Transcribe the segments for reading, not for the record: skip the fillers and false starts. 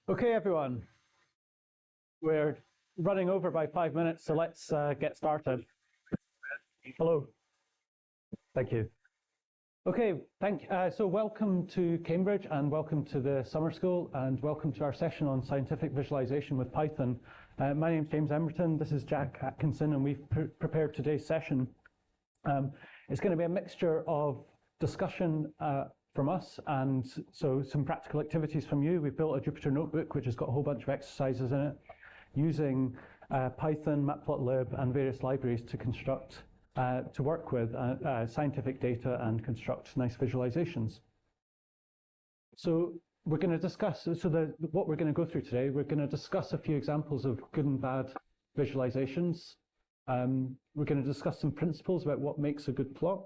Okay, everyone. We're running over by 5 minutes, so let's get started. Hello. Thank you. Okay, so welcome to Cambridge, and welcome to the summer school, and welcome to our session on scientific visualization with Python. My name's James Emberton, this is Jack Atkinson, and we've prepared today's session. It's going to be a mixture of discussion from us, and so some practical activities from you. We've built a Jupyter notebook which has got a whole bunch of exercises in it, using Python, matplotlib, and various libraries to construct, to work with scientific data and construct nice visualizations. So we're going to discuss, what we're going to go through today, we're going to discuss a few examples of good and bad visualizations. We're going to discuss some principles about what makes a good plot.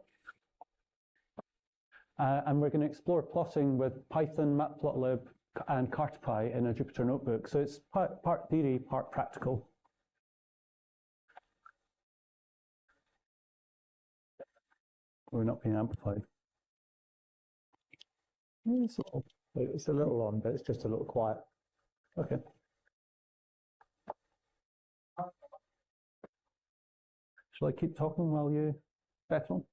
And we're going to explore plotting with Python, matplotlib, and cartopy in a Jupyter notebook. So it's part theory, part practical. We're not being amplified. It's a little on, but it's just a little quiet. Okay. Shall I keep talking while you battle?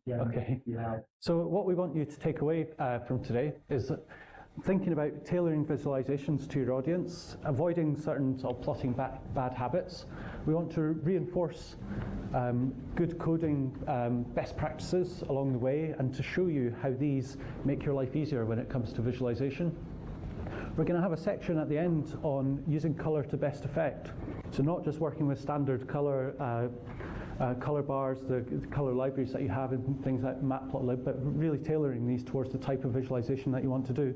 Yeah. Okay. Yeah. So what we want you to take away from today is thinking about tailoring visualizations to your audience, avoiding certain sort of plotting bad habits. We want to reinforce good coding best practices along the way, and to show you how these make your life easier when it comes to visualization. We're going to have a section at the end on using color to best effect. So not just working with standard color bars, the color libraries that you have in things like matplotlib, but really tailoring these towards the type of visualization that you want to do.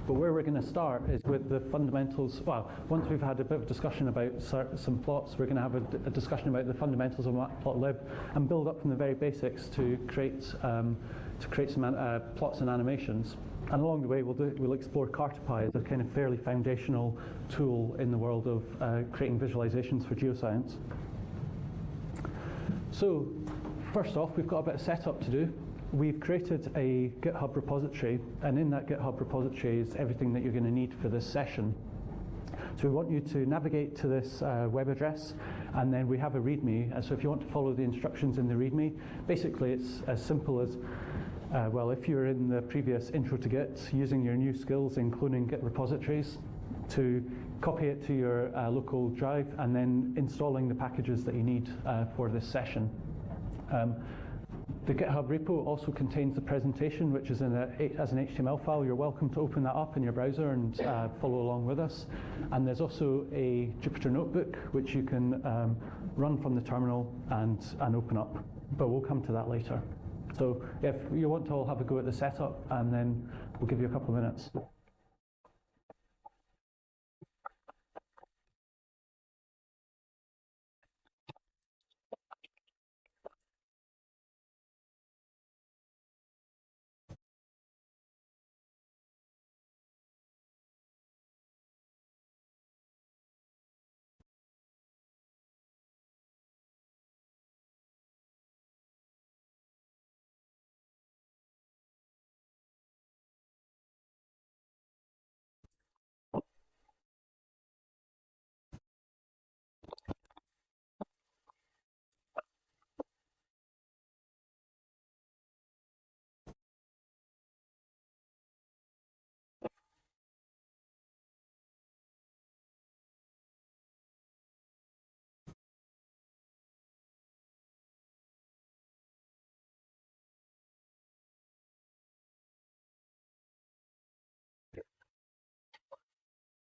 But where we're going to start is with the fundamentals. Well, once we've had a bit of discussion about some plots, we're going to have a discussion about the fundamentals of matplotlib and build up from the very basics to create some plots and animations. And along the way, we'll explore cartopy as a kind of fairly foundational tool in the world of creating visualizations for geoscience. So first off, we've got a bit of setup to do. We've created a GitHub repository, and in that GitHub repository is everything that you're going to need for this session. So we want you to navigate to this web address, and then we have a README. And so if you want to follow the instructions in the README, basically it's as simple as, well, if you're in the previous intro to Git, using your new skills in cloning Git repositories, to copy it to your local drive, and then installing the packages that you need for this session. The GitHub repo also contains the presentation, which is as an HTML file. You're welcome to open that up in your browser and follow along with us. And there's also a Jupyter notebook, which you can run from the terminal and open up. But we'll come to that later. So if you want to all have a go at the setup, and then we'll give you a couple of minutes.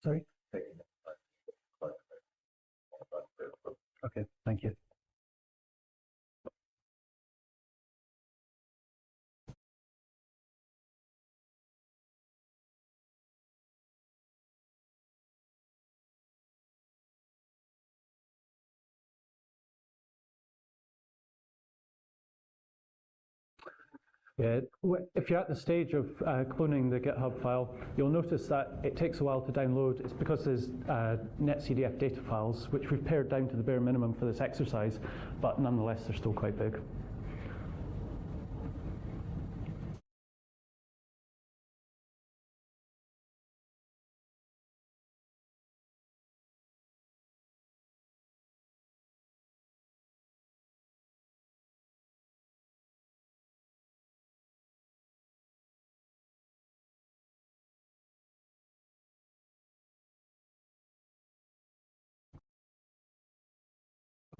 Sorry? Okay, thank you. Yeah, if you're at the stage of cloning the GitHub file, you'll notice that it takes a while to download. It's because there's netcdf data files, which we've pared down to the bare minimum for this exercise, but nonetheless, they're still quite big.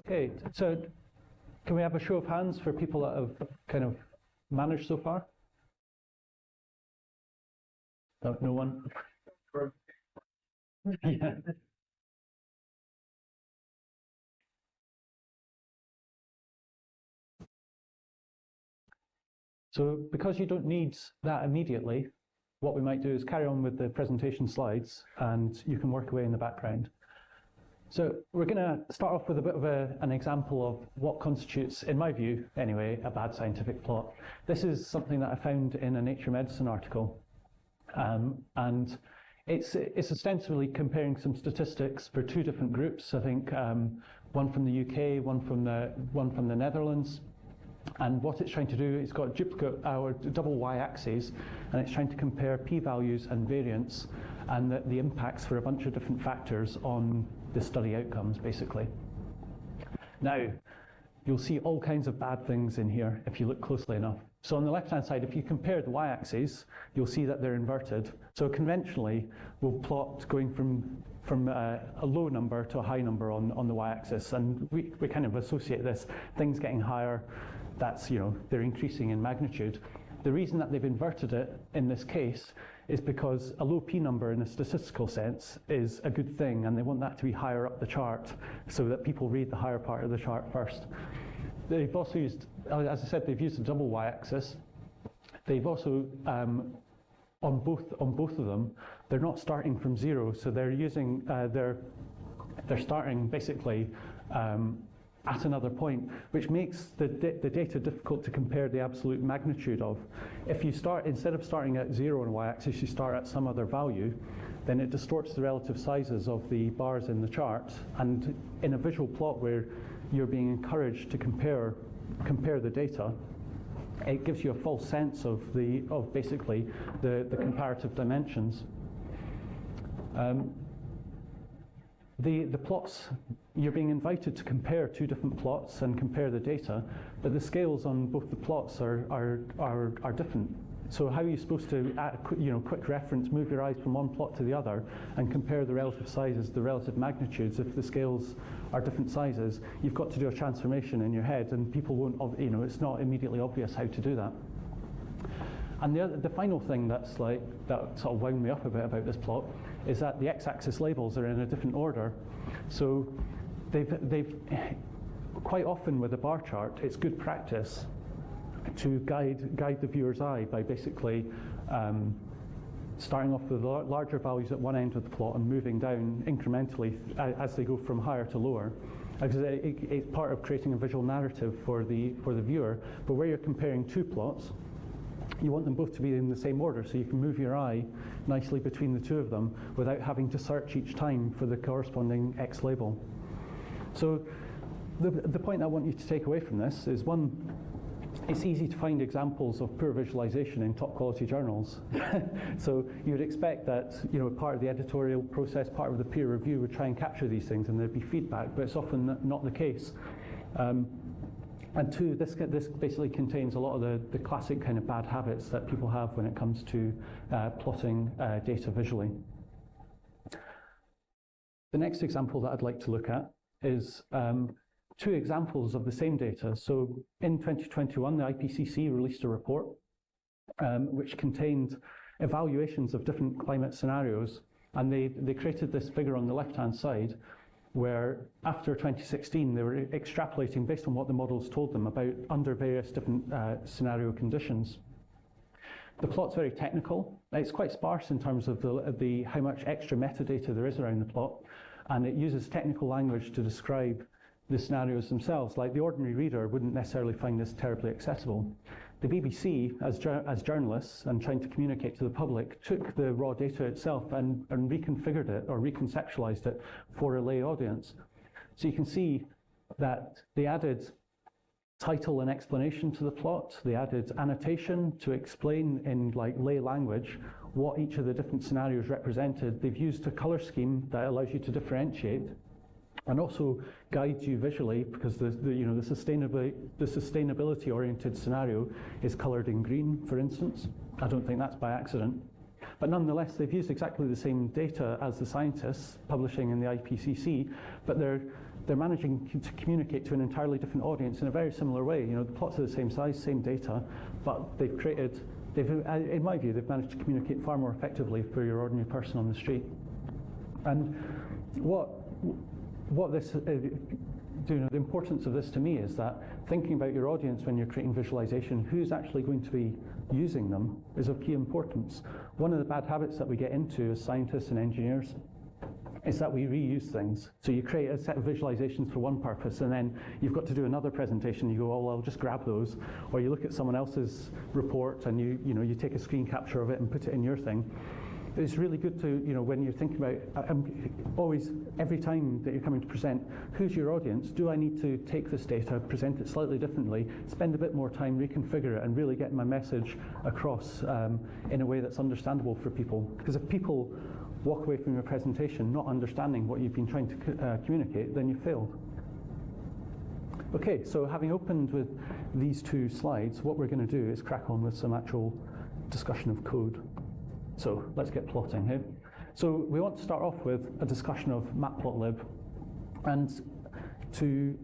Okay, so can we have a show of hands for people that have kind of managed so far? No one? Yeah. So because you don't need that immediately, what we might do is carry on with the presentation slides, and you can work away in the background. So we're going to start off with a bit of an example of what constitutes, in my view anyway, a bad scientific plot. This is something that I found in a Nature Medicine article, and it's ostensibly comparing some statistics for two different groups. I think one from the UK, one from the Netherlands. And what it's trying to do, it's got duplicate our double y-axes, and it's trying to compare p-values and variance and the impacts for a bunch of different factors on the study outcomes, basically. Now, you'll see all kinds of bad things in here if you look closely enough. So on the left-hand side, if you compare the y-axes, you'll see that they're inverted. So conventionally, we'll plot going from a low number to a high number on the y-axis, and we kind of associate this, things getting higher, that's, they're increasing in magnitude. The reason that they've inverted it in this case is because a low p number in a statistical sense is a good thing, and they want that to be higher up the chart so that people read the higher part of the chart first. They've also used, as I said, they've used a double y-axis. They've also, on both of them, they're not starting from zero, so they're using, they're starting basically at another point, which makes the data difficult to compare the absolute magnitude of. If you start, instead of starting at 0 on y-axis, you start at some other value, then it distorts the relative sizes of the bars in the chart. And in a visual plot where you're being encouraged to compare the data, it gives you a false sense of basically the comparative dimensions. The plots, you're being invited to compare two different plots and compare the data, but the scales on both the plots are different. So how are you supposed to, at quick reference, move your eyes from one plot to the other and compare the relative sizes, the relative magnitudes, if the scales are different sizes? You've got to do a transformation in your head, and people won't, it's not immediately obvious how to do that. And the final thing that sort of wound me up a bit about this plot is that the x-axis labels are in a different order. So they've quite often with a bar chart, it's good practice to guide the viewer's eye by basically starting off with larger values at one end of the plot and moving down incrementally as they go from higher to lower. Because it's part of creating a visual narrative for the viewer. But where you're comparing two plots, you want them both to be in the same order, so you can move your eye nicely between the two of them without having to search each time for the corresponding X label. So the point I want you to take away from this is, one, it's easy to find examples of poor visualization in top quality journals. So you would expect that part of the editorial process, part of the peer review would try and capture these things and there'd be feedback, but it's often not the case. And two, this basically contains a lot of the classic kind of bad habits that people have when it comes to plotting data visually. The next example that I'd like to look at is two examples of the same data. So in 2021, the IPCC released a report which contained evaluations of different climate scenarios, and they created this figure on the left-hand side where after 2016 they were extrapolating based on what the models told them about under various different scenario conditions. The plot's very technical. It's quite sparse in terms of the how much extra metadata there is around the plot, and it uses technical language to describe the scenarios themselves. Like the ordinary reader wouldn't necessarily find this terribly accessible. The BBC, as journalists and trying to communicate to the public, took the raw data itself and reconfigured it or reconceptualized it for a lay audience. So you can see that they added title and explanation to the plot. They added annotation to explain in like lay language what each of the different scenarios represented. They've used a color scheme that allows you to differentiate and also guides you visually, because the sustainability-oriented scenario is colored in green, for instance. I don't think that's by accident. But nonetheless, they've used exactly the same data as the scientists publishing in the IPCC, but they're managing to communicate to an entirely different audience in a very similar way. You know, the plots are the same size, same data, but in my view, they've managed to communicate far more effectively for your ordinary person on the street. And the importance of this to me is that thinking about your audience when you're creating visualization, who's actually going to be using them, is of key importance. One of the bad habits that we get into as scientists and engineers is that we reuse things. So you create a set of visualizations for one purpose, and then you've got to do another presentation. You go, oh, well, I'll just grab those. Or you look at someone else's report and you take a screen capture of it and put it in your thing. It's really good to, when you're thinking about, always, every time that you're coming to present, who's your audience? Do I need to take this data, present it slightly differently, spend a bit more time, reconfigure it, and really get my message across in a way that's understandable for people? Because if people walk away from your presentation not understanding what you've been trying to communicate, then you failed. Okay, so having opened with these two slides, what we're going to do is crack on with some actual discussion of code. So let's get plotting here. So we want to start off with a discussion of matplotlib, and to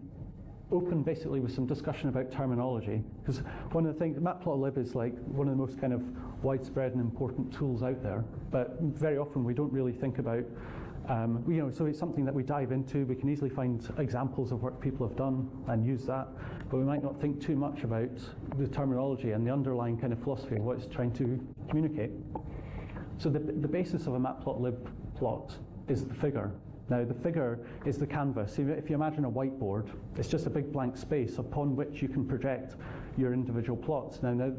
open basically with some discussion about terminology, because one of the things, matplotlib is like one of the most kind of widespread and important tools out there, but very often we don't really think about, so it's something that we dive into. We can easily find examples of work people have done and use that, but we might not think too much about the terminology and the underlying kind of philosophy of what it's trying to communicate. So the basis of a matplotlib plot is the figure. Now the figure is the canvas. If you imagine a whiteboard, it's just a big blank space upon which you can project your individual plots. Now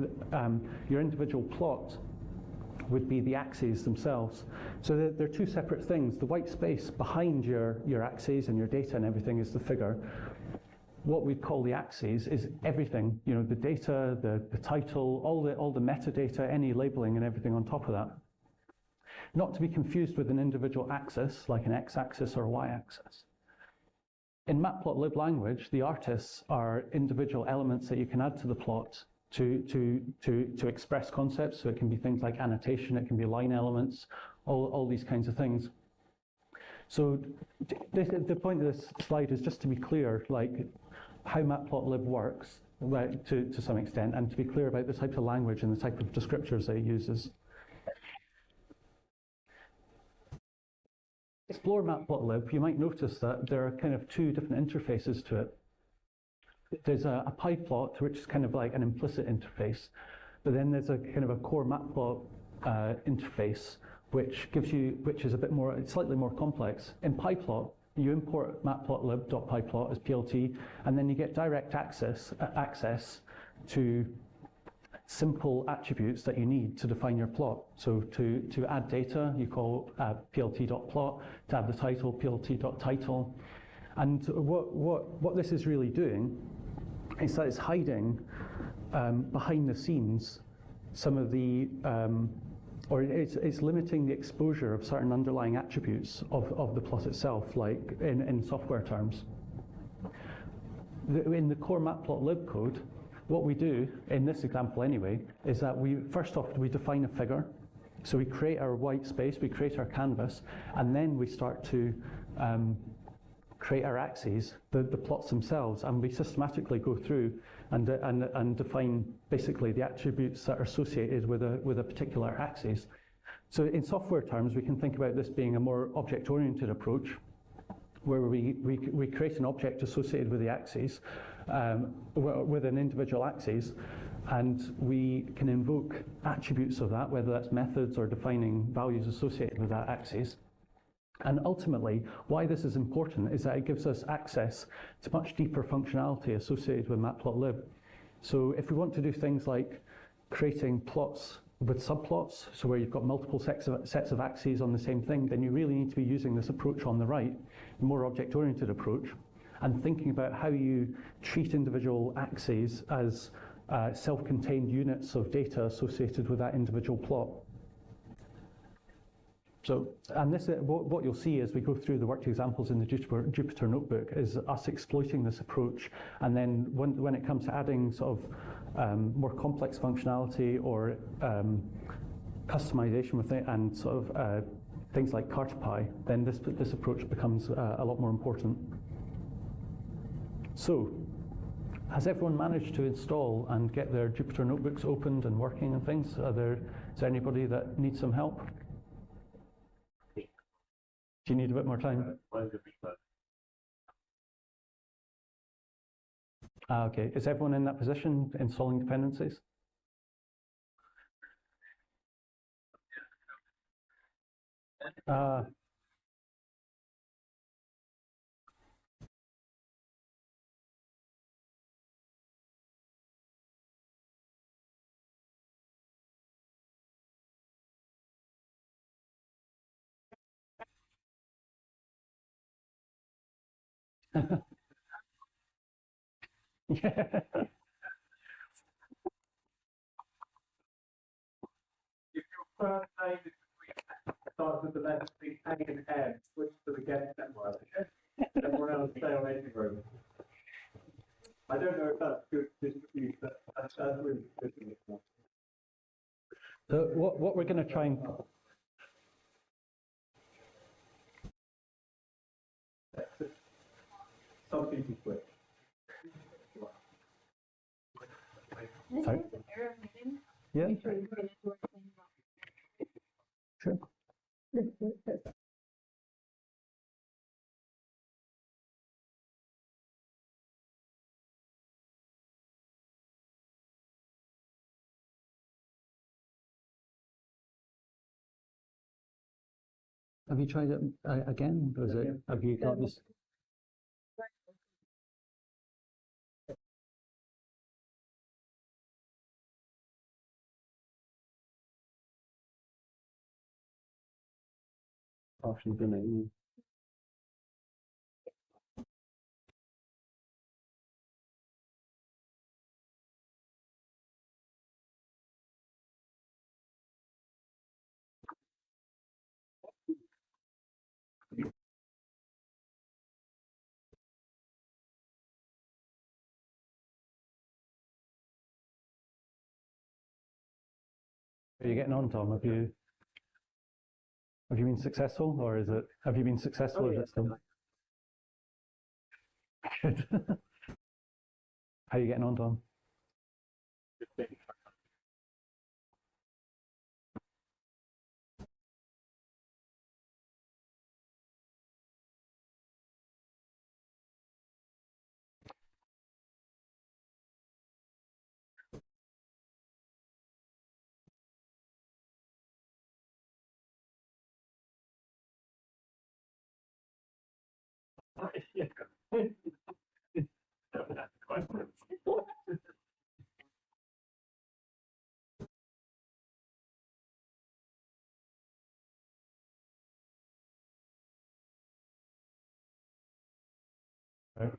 your individual plot would be the axes themselves. So they're two separate things. The white space behind your axes and your data and everything is the figure. What we'd call the axes is everything, the data, the title, all the metadata, any labeling and everything on top of that. Not to be confused with an individual axis, like an x-axis or a y-axis. In matplotlib language, the artists are individual elements that you can add to the plot to express concepts. So it can be things like annotation, it can be line elements, all these kinds of things. So the point of this slide is just to be clear, like how matplotlib works to some extent, and to be clear about the type of language and the type of descriptors that it uses. Explore matplotlib, you might notice that there are kind of two different interfaces to it. There's a pyplot, which is kind of like an implicit interface, but then there's a kind of a core matplot interface, which is a bit more, it's slightly more complex. In pyplot, you import matplotlib.pyplot as PLT, and then you get direct access to simple attributes that you need to define your plot. So to add data, you call plt.plot. To add the title, plt.title. And what this is really doing is that it's hiding behind the scenes some of the, or it's limiting the exposure of certain underlying attributes of the plot itself, like in software terms. In the core matplotlib code, what we do, in this example anyway, is that we define a figure. So we create our white space, we create our canvas, and then we start to create our axes, the plots themselves, and we systematically go through and define basically the attributes that are associated with a particular axis. So in software terms, we can think about this being a more object-oriented approach, where we create an object associated with the axes, with an individual axis, and we can invoke attributes of that, whether that's methods or defining values associated with that axis. And ultimately, why this is important is that it gives us access to much deeper functionality associated with matplotlib. So if we want to do things like creating plots with subplots, so where you've got multiple sets of axes on the same thing, then you really need to be using this approach on the right, the more object-oriented approach, and thinking about how you treat individual axes as self-contained units of data associated with that individual plot. So, and this, what you'll see as we go through the worked examples in the Jupyter notebook is us exploiting this approach, and then when it comes to adding sort of more complex functionality or customization with it and sort of things like cartopy, then this approach becomes a lot more important. So, has everyone managed to install and get their Jupyter notebooks opened and working and things? Is there anybody that needs some help? Do you need a bit more time? Okay. Is everyone in that position, installing dependencies? Yeah. If your first name is starts with the letter B, A and M, switch to the guest network. Everyone else stay on anything room. I don't know if that's good distribution, but that's really good. So what we're going to try and Some people switch. Sorry? Yeah. Sure. Have you tried it again? Or is it, have you got this? Option been Are you getting on, Tom? Have you been successful, or is it? Have you been successful? Is it still? Good. How are you getting on, Tom? Okay.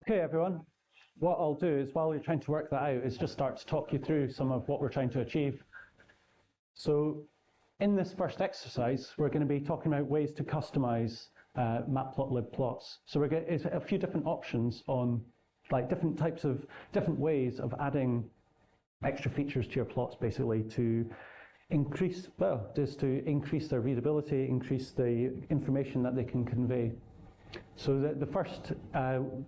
Okay, everyone. What I'll do is, while you're trying to work that out, is just start to talk you through some of what we're trying to achieve. So, in this first exercise, we're going to be talking about ways to customize matplotlib plots. So it's a few different options on like different ways of adding extra features to your plots, basically to increase their readability, increase the information that they can convey. So the first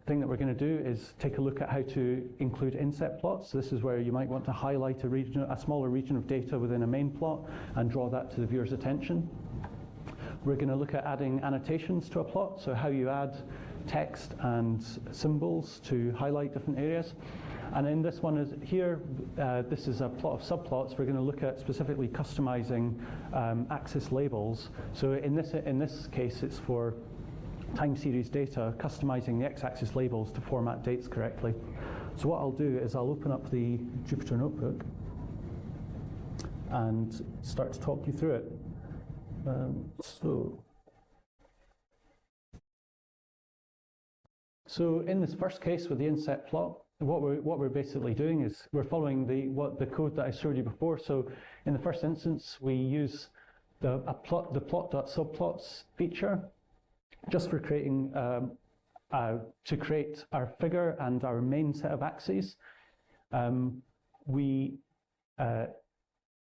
thing that we're going to do is take a look at how to include inset plots. This is where you might want to highlight a smaller region of data within a main plot and draw that to the viewer's attention. We're going to look at adding annotations to a plot, so how you add text and symbols to highlight different areas. And in this one this is a plot of subplots. We're going to look at specifically customizing axis labels. So in this case, it's for time series data, customizing the x-axis labels to format dates correctly. So what I'll do is I'll open up the Jupyter Notebook and start to talk you through it. So in this first case with the inset plot, what we're basically doing is we're following the code that I showed you before. So in the first instance, we use the plot.subplots feature just for creating to create our figure and our main set of axes. We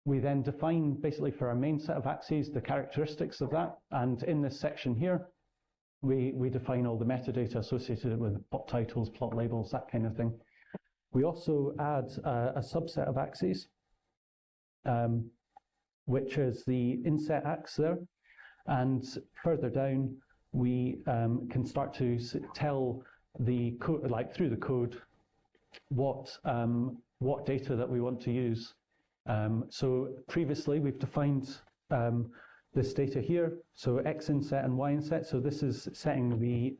then define basically for our main set of axes the characteristics of that, and in this section here we define all the metadata associated with plot titles, plot labels, that kind of thing. We also add a subset of axes, which is the inset ax there, and further down we can start to tell the code, like through the code, what data that we want to use. So previously we've defined this data here, so x inset and y inset. So this is setting the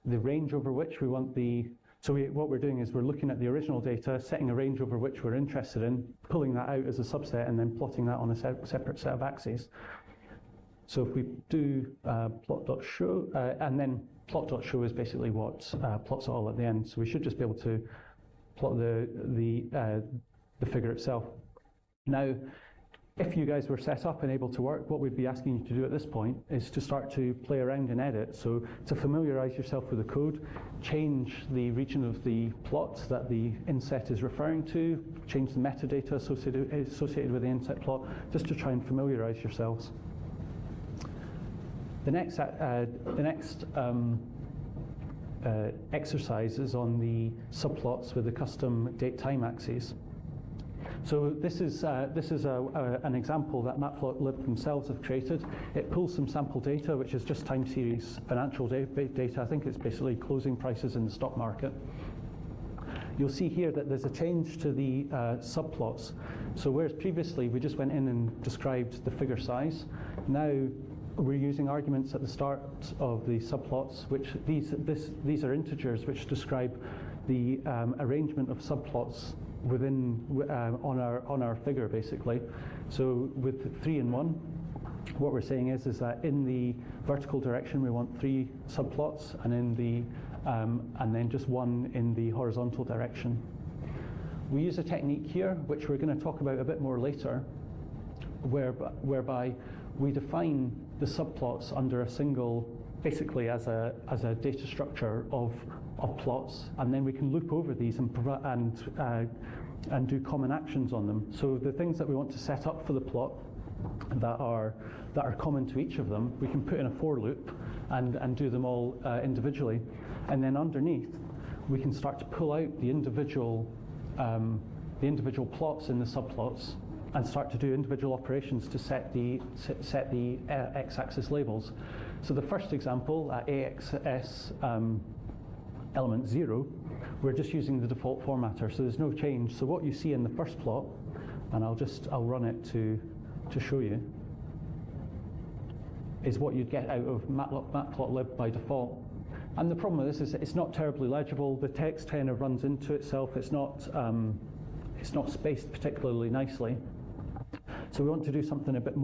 range over which we want the. So what we're doing is we're looking at the original data, setting a range over which we're interested in, pulling that out as a subset, and then plotting that on a separate set of axes. So if we do plot.show, and then plot.show is basically what plots it all at the end. So we should just be able to plot the figure itself. Now, if you guys were set up and able to work, what we'd be asking you to do at this point is to start to play around and edit. So to familiarize yourself with the code, change the region of the plot that the inset is referring to, change the metadata associated with the inset plot, just to try and familiarize yourselves. The next exercise is on the subplots with the custom date-time axes. So this is an example that matplotlib themselves have created. It pulls some sample data, which is just time series financial data. I think it's basically closing prices in the stock market. You'll see here that there's a change to the subplots. So whereas previously we just went in and described the figure size, now we're using arguments at the start of the subplots, which these are integers which describe the arrangement of subplots within on our figure, basically. So with 3 and 1, what we're saying is that in the vertical direction we want 3 subplots, and in the and then just 1 in the horizontal direction. We use a technique here, which we're going to talk about a bit more later, whereby we define the subplots under a single, basically as a data structure of plots, and then we can loop over these and do common actions on them. So the things that we want to set up for the plot that are common to each of them, we can put in a for loop and do them all individually, and then underneath we can start to pull out the individual plots in the subplots and start to do individual operations to set the x-axis labels. So the first example, AXS element 0, we're just using the default formatter, so there's no change. So what you see in the first plot, and I'll run it to show you, is what you'd get out of matplotlib by default. And the problem with this is it's not terribly legible. The text kind of runs into itself. It's not spaced particularly nicely. So we want to do something a bit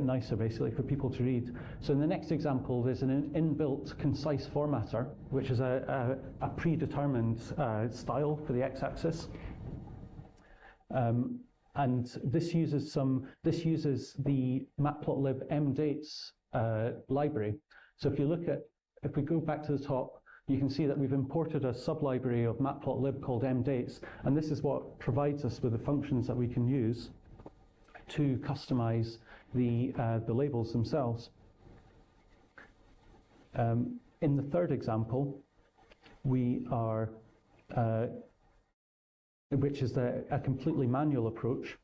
nicer, basically, for people to read. So in the next example, there's an inbuilt concise formatter, which is a predetermined style for the x-axis, and this uses the matplotlib mdates library. So if we go back to the top, you can see that we've imported a sublibrary of matplotlib called mdates, and this is what provides us with the functions that we can use to customize the labels themselves. In the third example, we are, which is a completely manual approach.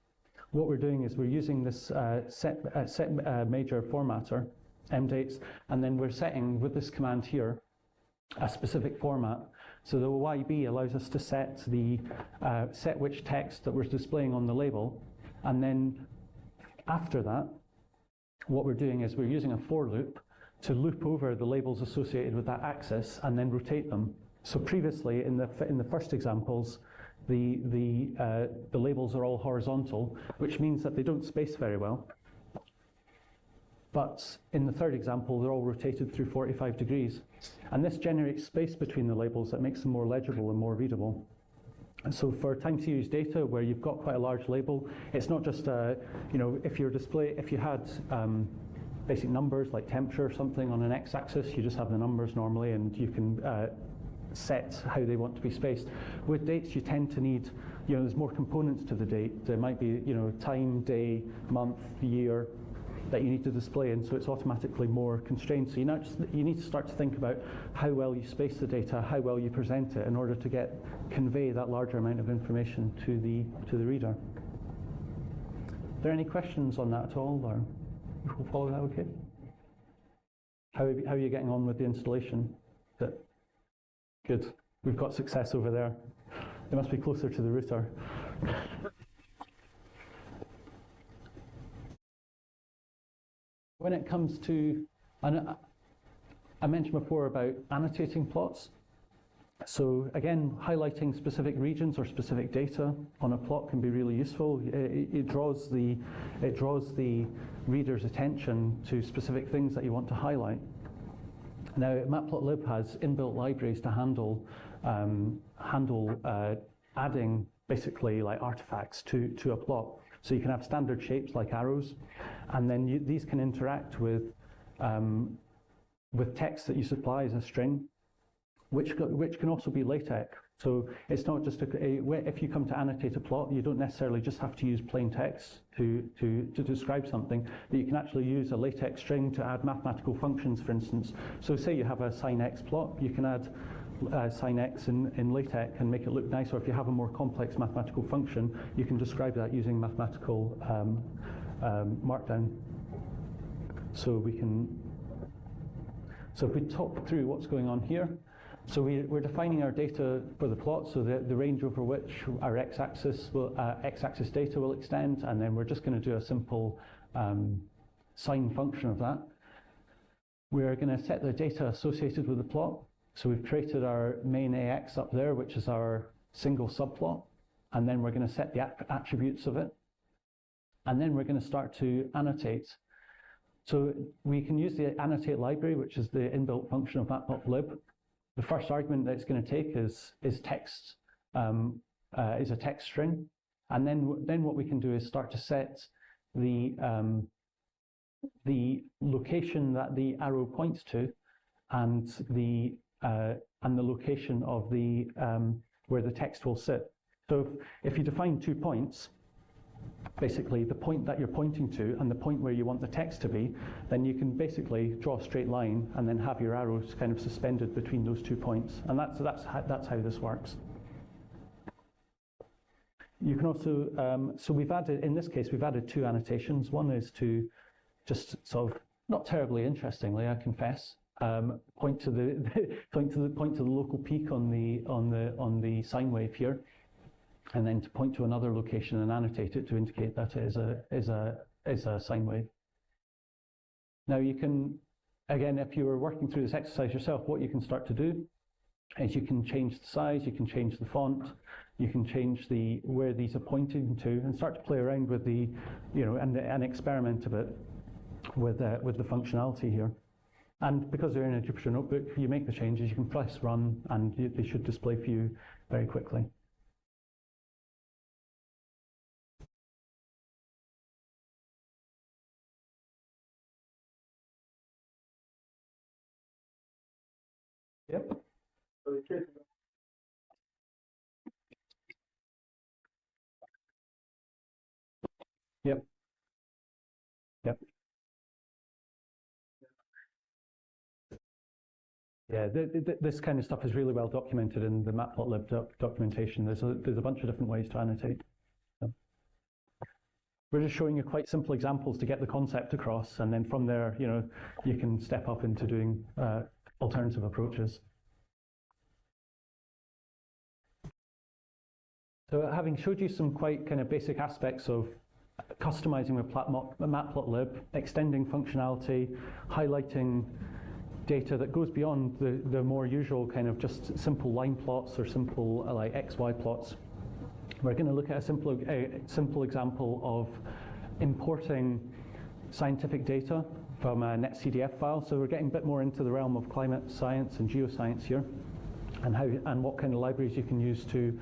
What we're doing is we're using this set major formatter, mdates, and then we're setting, with this command here, a specific format. So the YB allows us to set which text that we're displaying on the label, and then after that, what we're doing is we're using a for loop to loop over the labels associated with that axis and then rotate them. So previously, in the first examples, the labels are all horizontal, which means that they don't space very well. But in the third example, they're all rotated through 45 degrees. And this generates space between the labels that makes them more legible and more readable. And so for time series data, where you've got quite a large label, it's not just, if you had basic numbers like temperature or something on an x-axis, you just have the numbers normally, and you can set how they want to be spaced. With dates, you tend to need, there's more components to the date. There might be, time, day, month, year that you need to display, and so it's automatically more constrained. So you need to start to think about how well you space the data, how well you present it, in order to convey that larger amount of information to the reader. Are there any questions on that at all, or we'll follow that okay? How are you getting on with the installation? Good. We've got success over there. It must be closer to the router. When it comes to, I mentioned before about annotating plots. So again, highlighting specific regions or specific data on a plot can be really useful. It draws the reader's attention to specific things that you want to highlight. Now, matplotlib has inbuilt libraries to handle adding basically like artifacts to a plot. So you can have standard shapes like arrows, and then these can interact with text that you supply as a string, which can also be LaTeX. So it's not just if you come to annotate a plot, you don't necessarily just have to use plain text to describe something, but you can actually use a LaTeX string to add mathematical functions, for instance. So say you have a sin x plot, you can add sin x in LaTeX and make it look nice, or if you have a more complex mathematical function, you can describe that using mathematical markdown. So if we talk through what's going on here, so we're defining our data for the plot, so the range over which our x-axis data will extend, and then we're just going to do a simple sine function of that. We're going to set the data associated with the plot. So we've created our main AX up there, which is our single subplot, and then we're going to set the attributes of it. And then we're going to start to annotate. So we can use the annotate library, which is the inbuilt function of matplotlib. The first argument that it's going to take is text, is a text string. And then what we can do is start to set the location that the arrow points to, and the location of where the text will sit. So if you define 2 points, basically the point that you're pointing to and the point where you want the text to be, then you can basically draw a straight line and then have your arrows kind of suspended between those 2 points. And that's how this works. You can also, so in this case, we've added 2 annotations. One is to just sort of, not terribly interestingly, I confess, point to the local peak on the sine wave here, and then to point to another location and annotate it to indicate that it is a sine wave. Now you can, again, if you were working through this exercise yourself, what you can start to do is you can change the size, you can change the font, you can change where these are pointing to, and start to play around with and experiment a bit with the functionality here. And because they're in a Jupyter notebook, you make the changes, you can press run, and they should display for you very quickly. Yep. So the kids. Yep. Yep. Yeah, this kind of stuff is really well documented in the matplotlib documentation. There's a bunch of different ways to annotate. We're just showing you quite simple examples to get the concept across, and then from there, you can step up into doing alternative approaches. So having showed you some quite kind of basic aspects of customizing with matplotlib, extending functionality, highlighting data that goes beyond the more usual kind of just simple line plots or simple like XY plots, we're going to look at a simple example of importing scientific data from a netcdf file. So we're getting a bit more into the realm of climate science and geoscience here, and what kind of libraries you can use to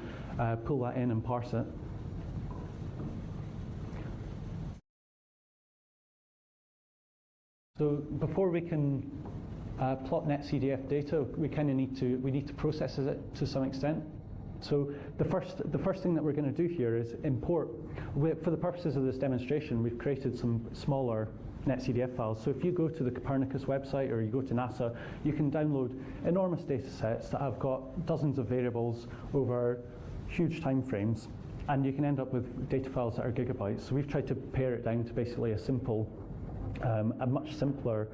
pull that in and parse it. So before we can plot netcdf data, we need to process it to some extent. So the first thing that we're going to do here is import. For the purposes of this demonstration, we've created some smaller netcdf files. So if you go to the Copernicus website or you go to NASA, you can download enormous data sets that have got dozens of variables over huge time frames, and you can end up with data files that are gigabytes. So we've tried to pare it down to basically a much simpler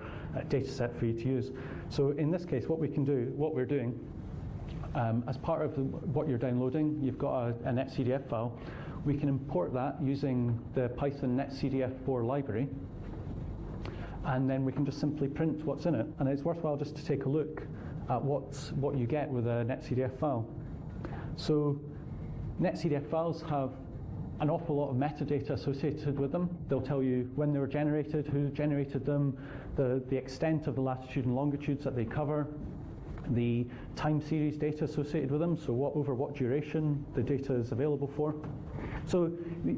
data set for you to use. So in this case, what we're doing, as part of what you're downloading, you've got a netcdf file. We can import that using the Python netcdf4 library, and then we can just simply print what's in it. And it's worthwhile just to take a look at what you get with a netcdf file. So netcdf files have an awful lot of metadata associated with them. They'll tell you when they were generated, who generated them, the extent of the latitude and longitudes that they cover, the time series data associated with them, so over what duration the data is available for. So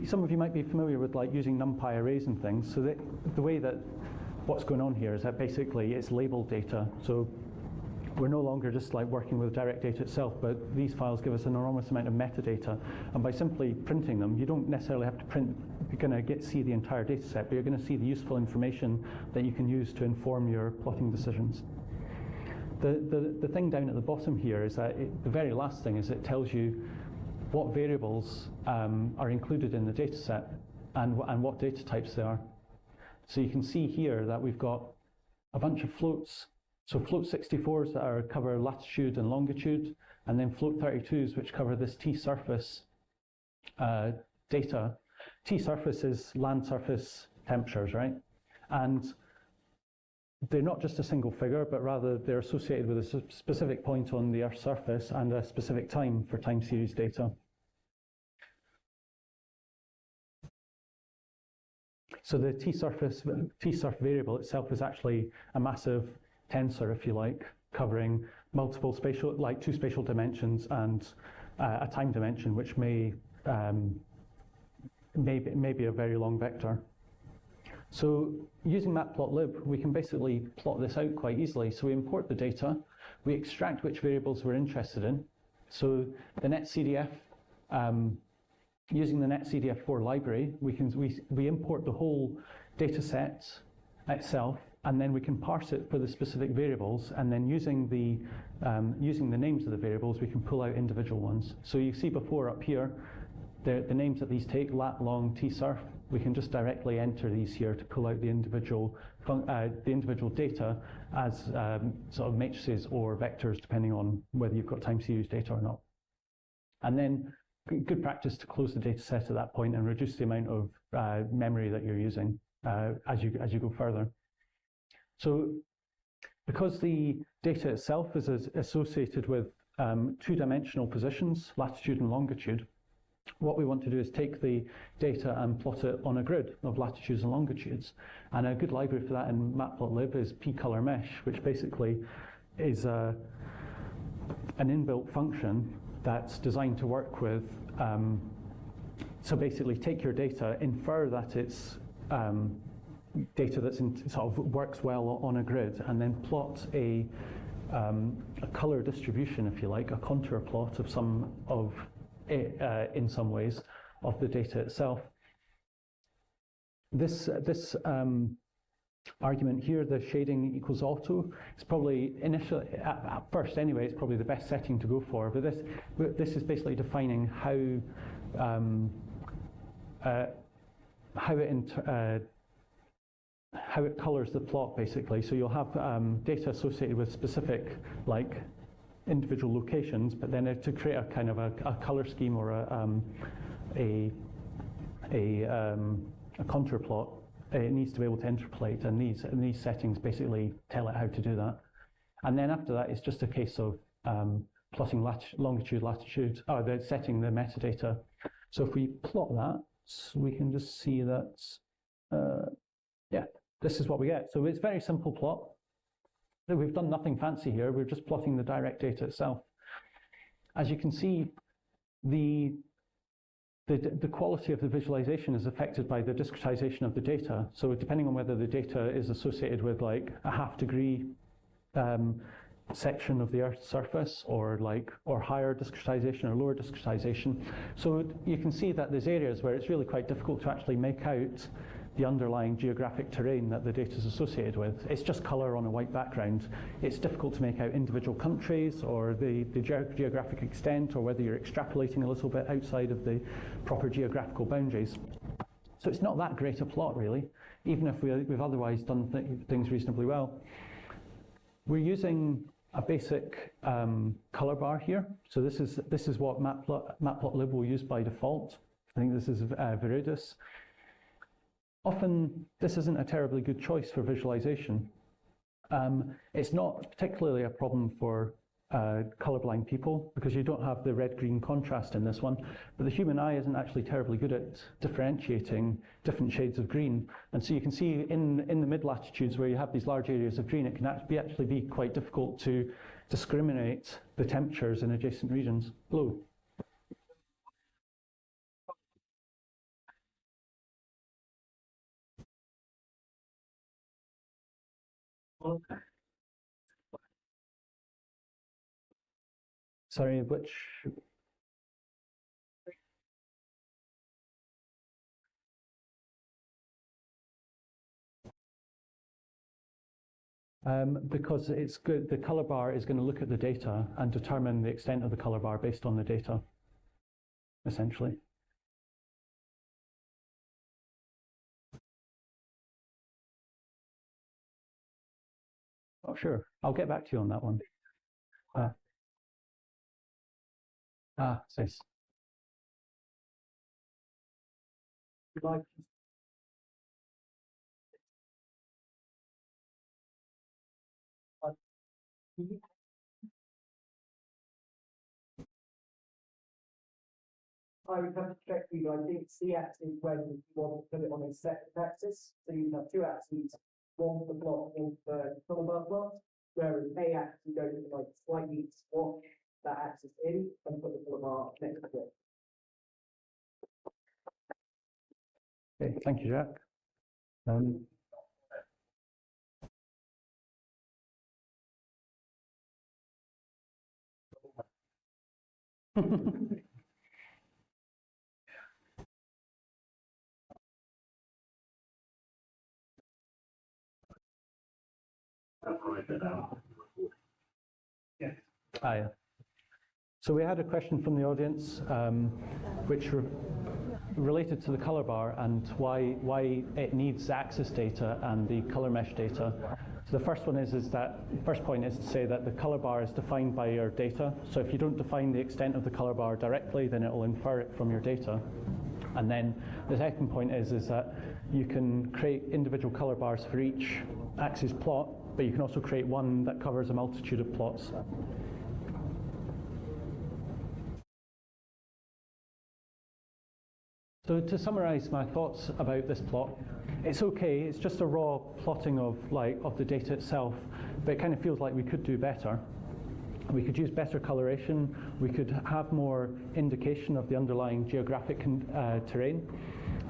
some of you might be familiar with like using NumPy arrays and things. So the way that what's going on here is that basically it's labeled data. So we're no longer just like working with direct data itself, but these files give us an enormous amount of metadata. And by simply printing them, you don't necessarily have to print, you're going to see the entire data set, but you're going to see the useful information that you can use to inform your plotting decisions. The thing down at the bottom here is that the very last thing is it tells you what variables are included in the data set and what data types they are. So you can see here that we've got a bunch of floats. So float 64s that cover latitude and longitude, and then float 32s which cover this T-surface data. T-surface is land surface temperatures, right? And they're not just a single figure, but rather they're associated with a specific point on the Earth's surface and a specific time for time series data. So the T-surf variable itself is actually a massive tensor, if you like, covering multiple spatial, like 2 spatial dimensions and a time dimension, which may be a very long vector. So using matplotlib, we can basically plot this out quite easily. So we import the data, we extract which variables we're interested in. So the netcdf, using the netcdf4 library, we import the whole data set itself, and then we can parse it for the specific variables, and then using the names of the variables, we can pull out individual ones. So you see before up here, the names that these take, lat, long, t-surf, we can just directly enter these here to pull out the individual data as sort of matrices or vectors, depending on whether you've got time series data or not. And then good practice to close the data set at that point and reduce the amount of memory that you're using as you go further. So because the data itself is associated with 2-dimensional positions, latitude and longitude, what we want to do is take the data and plot it on a grid of latitudes and longitudes. And a good library for that in matplotlib is colourmaps, which basically is an inbuilt function that's designed to work with, so basically take your data, infer that it's data that's sort of works well on a grid, and then plot a a color distribution, if you like, a contour plot of in some ways, of the data itself. This argument here, the shading equals auto, is probably initially, at first anyway, it's probably the best setting to go for. But this is basically defining how it colors the plot, basically. So you'll have data associated with specific, like, individual locations, but then to create a kind of a color scheme or a contour plot, it needs to be able to interpolate, and these settings basically tell it how to do that. And then after that, it's just a case of plotting longitude, latitude, setting the metadata. So if we plot that, we can just see that, yeah, this is what we get. So it's a very simple plot. We've done nothing fancy here. We're just plotting the direct data itself. As you can see, the quality of the visualization is affected by the discretization of the data. So depending on whether the data is associated with like a half-degree section of the Earth's surface, or higher discretization or lower discretization. So you can see that there's areas where it's really quite difficult to actually make out the underlying geographic terrain that the data is associated with. It's just color on a white background. It's difficult to make out individual countries or the geographic extent, or whether you're extrapolating a little bit outside of the proper geographical boundaries. So it's not that great a plot, really, even if we've otherwise done things reasonably well. We're using a basic color bar here. So this is what matplotlib will use by default. I think this is Viridis. Often, this isn't a terribly good choice for visualization. It's not particularly a problem for colorblind people, because you don't have the red-green contrast in this one, but the human eye isn't actually terribly good at differentiating different shades of green. And so you can see in the mid-latitudes where you have these large areas of green, it can actually be quite difficult to discriminate the temperatures in adjacent regions. Blue. Sorry, which? Because it's good. The color bar is going to look at the data and determine the extent of the color bar based on the data, essentially. Oh, sure. I'll get back to you on that one. Yes. I would have to check for you. I think C-axis when you want to put it on a separate axis. So you have two axes, one for the plot, one for the color bar plot. Whereas A-axis, you go to like slightly swap that axis in and put the color bar next to it. Okay, thank you, Jack. Yeah. So we had a question from the audience, which related to the color bar and why it needs axis data and the color mesh data. So the first point is to say that the color bar is defined by your data. So if you don't define the extent of the color bar directly, then it will infer it from your data. And then the second point is that you can create individual color bars for each axis plot, but you can also create one that covers a multitude of plots. So to summarize my thoughts about this plot, it's okay, it's just a raw plotting of the data itself, but it kind of feels like we could do better. We could use better coloration, we could have more indication of the underlying geographic terrain,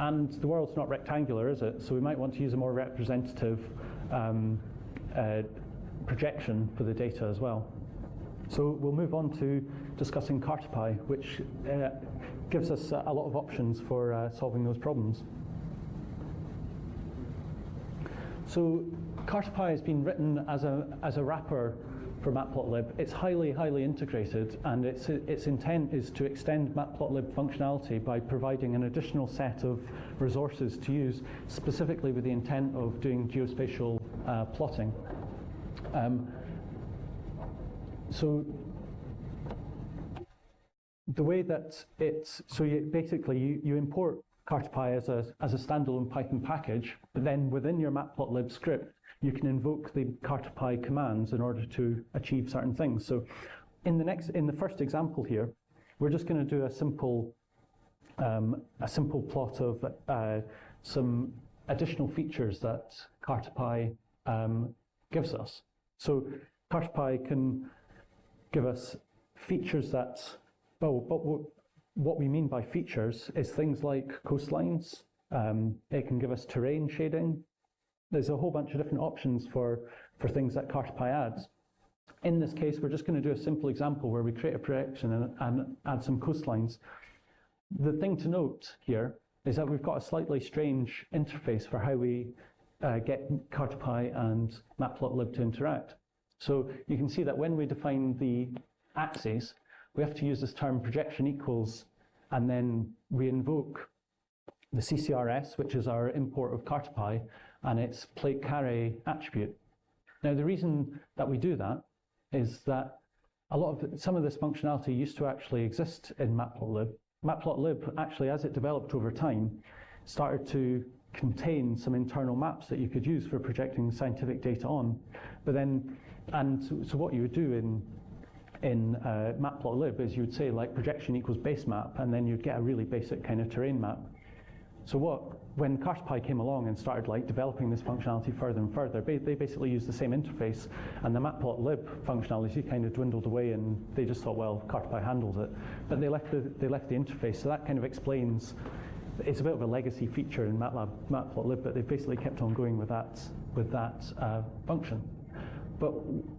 and the world's not rectangular, is it? So we might want to use a more representative projection for the data as well. So we'll move on to discussing cartopy, which gives us a lot of options for solving those problems. So cartopy has been written as a wrapper for matplotlib. It's highly integrated, and its intent is to extend matplotlib functionality by providing an additional set of resources to use, specifically with the intent of doing geospatial plotting. So the way that you import cartopy as a standalone Python package, but then within your matplotlib script, you can invoke the cartopy commands in order to achieve certain things. So in the first example here, we're just going to do a simple plot of some additional features that cartopy gives us. So cartopy can give us features that, what we mean by features is things like coastlines. It can give us terrain shading. There's a whole bunch of different options for things that cartopy adds. In this case, we're just going to do a simple example where we create a projection and add some coastlines. The thing to note here is that we've got a slightly strange interface for how we get cartopy and matplotlib to interact. So you can see that when we define the axes, we have to use this term projection equals, and then we invoke the CCRS, which is our import of cartopy, and its plate carré attribute. Now, the reason that we do that is that some of this functionality used to actually exist in matplotlib. Matplotlib, actually, as it developed over time, started to contain some internal maps that you could use for projecting scientific data on. But then, so what you would do in matplotlib is you would say like projection equals base map, and then you'd get a really basic kind of terrain map. So when cartopy came along and started like developing this functionality further and further, they basically used the same interface, and the matplotlib functionality kind of dwindled away, and they just thought, well, cartopy handles it. But they left the interface, so that kind of explains. It's a bit of a legacy feature in matplotlib, but they've basically kept on going with that function. But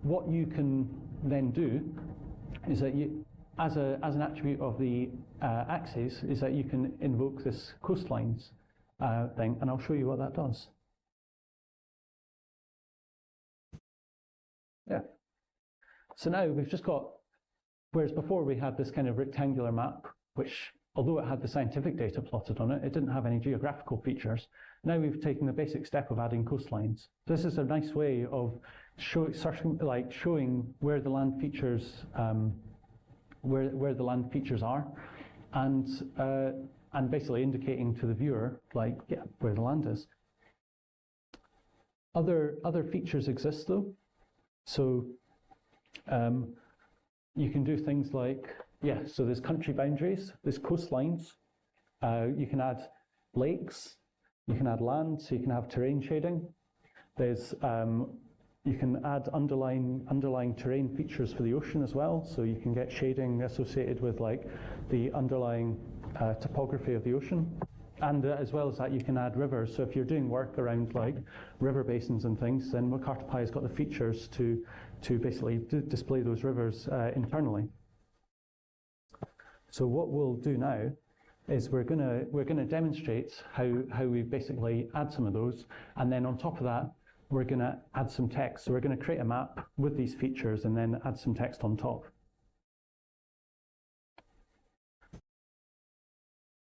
what you can then do is that you, as an attribute of the axes, is that you can invoke this coastlines thing, and I'll show you what that does. Yeah. So now we've just got, whereas before we had this kind of rectangular map, which, although it had the scientific data plotted on it, it didn't have any geographical features. Now we've taken the basic step of adding coastlines. This is a nice way of showing where the land features, where the land features are, and basically indicating to the viewer, like, yeah, where the land is. Other features exist though. So you can do things like, yeah, so there's country boundaries, there's coastlines, you can add lakes, you can add land, so you can have terrain shading. There's you can add underlying terrain features for the ocean as well, so you can get shading associated with like the underlying topography of the ocean. And as well as that, you can add rivers. So if you're doing work around like river basins and things, then cartopy has got the features to basically display those rivers internally. So what we'll do now is we're gonna demonstrate how we basically add some of those, and then on top of that, we're gonna add some text. So we're gonna create a map with these features and then add some text on top.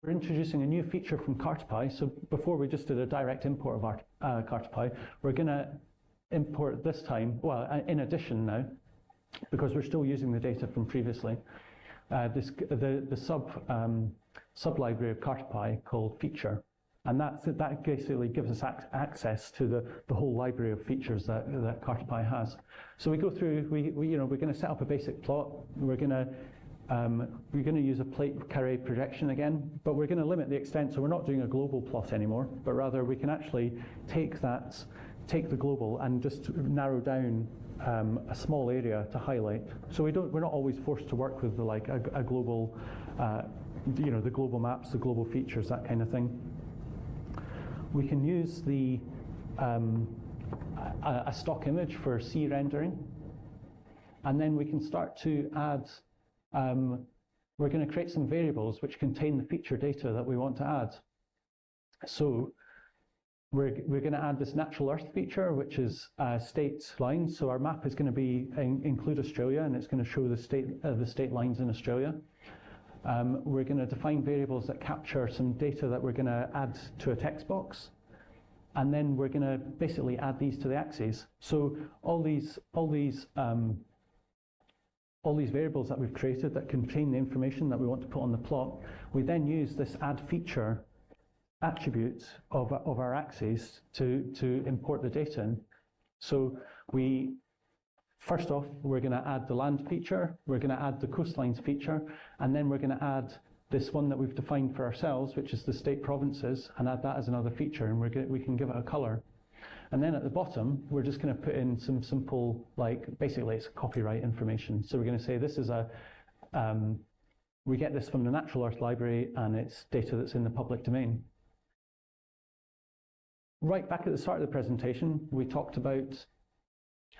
We're introducing a new feature from cartopy. So before we just did a direct import of our cartopy, we're gonna import this time, well, in addition now, because we're still using the data from previously, the sub-library of cartopy called feature. And that basically gives us access to the whole library of features that cartopy has. So we go through, we're going to set up a basic plot. We're going to use a plate carré projection again, but we're going to limit the extent, so we're not doing a global plot anymore, but rather we can actually take the global and just narrow down a small area to highlight. So we're not always forced to work with a global, the global maps, the global features, that kind of thing. We can use the a stock image for C rendering. And then we can start to add, we're going to create some variables which contain the feature data that we want to add. So we're going to add this natural earth feature, which is state lines. So our map is going to include Australia, and it's going to show the state lines in Australia. We're going to define variables that capture some data that we're going to add to a text box. And then we're going to basically add these to the axes. So all these variables that we've created that contain the information that we want to put on the plot, we then use this add feature attribute of our axes to import the data in. So first off, we're going to add the land feature, we're going to add the coastlines feature, and then we're going to add this one that we've defined for ourselves, which is the state provinces, and add that as another feature, and we can give it a color. And then at the bottom, we're just going to put in some simple, basically it's copyright information. So we're going to say this is we get this from the Natural Earth Library, and it's data that's in the public domain. Right back at the start of the presentation, we talked about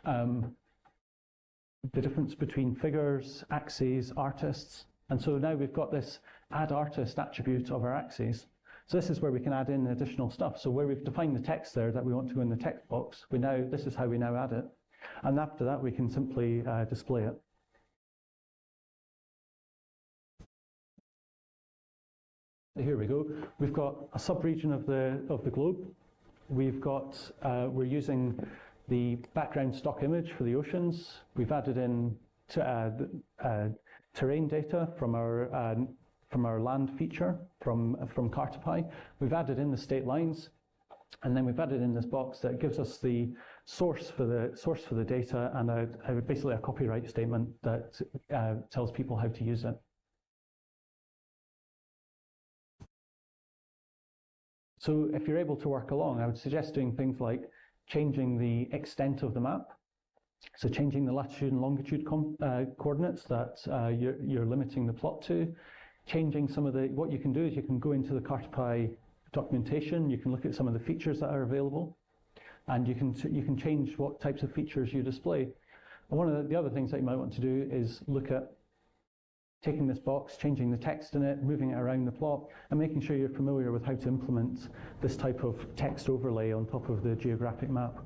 the difference between figures, axes, artists. And so now we've got this add artist attribute of our axes. So this is where we can add in additional stuff. So where we've defined the text there that we want to in the text box, this is how we now add it. And after that, we can simply display it. Here we go. We've got a sub-region of the globe. We're using the background stock image for the oceans. We've added in terrain data from our land feature from cartopy. We've added in the state lines, and then we've added in this box that gives us the source for the data and basically a copyright statement that tells people how to use it. So if you're able to work along, I would suggest doing things like changing the extent of the map. So changing the latitude and longitude coordinates that you're limiting the plot to. Changing what you can do is you can go into the cartopy documentation, you can look at some of the features that are available, and you can change what types of features you display. And one of the other things that you might want to do is look at taking this box, changing the text in it, moving it around the plot, and making sure you're familiar with how to implement this type of text overlay on top of the geographic map.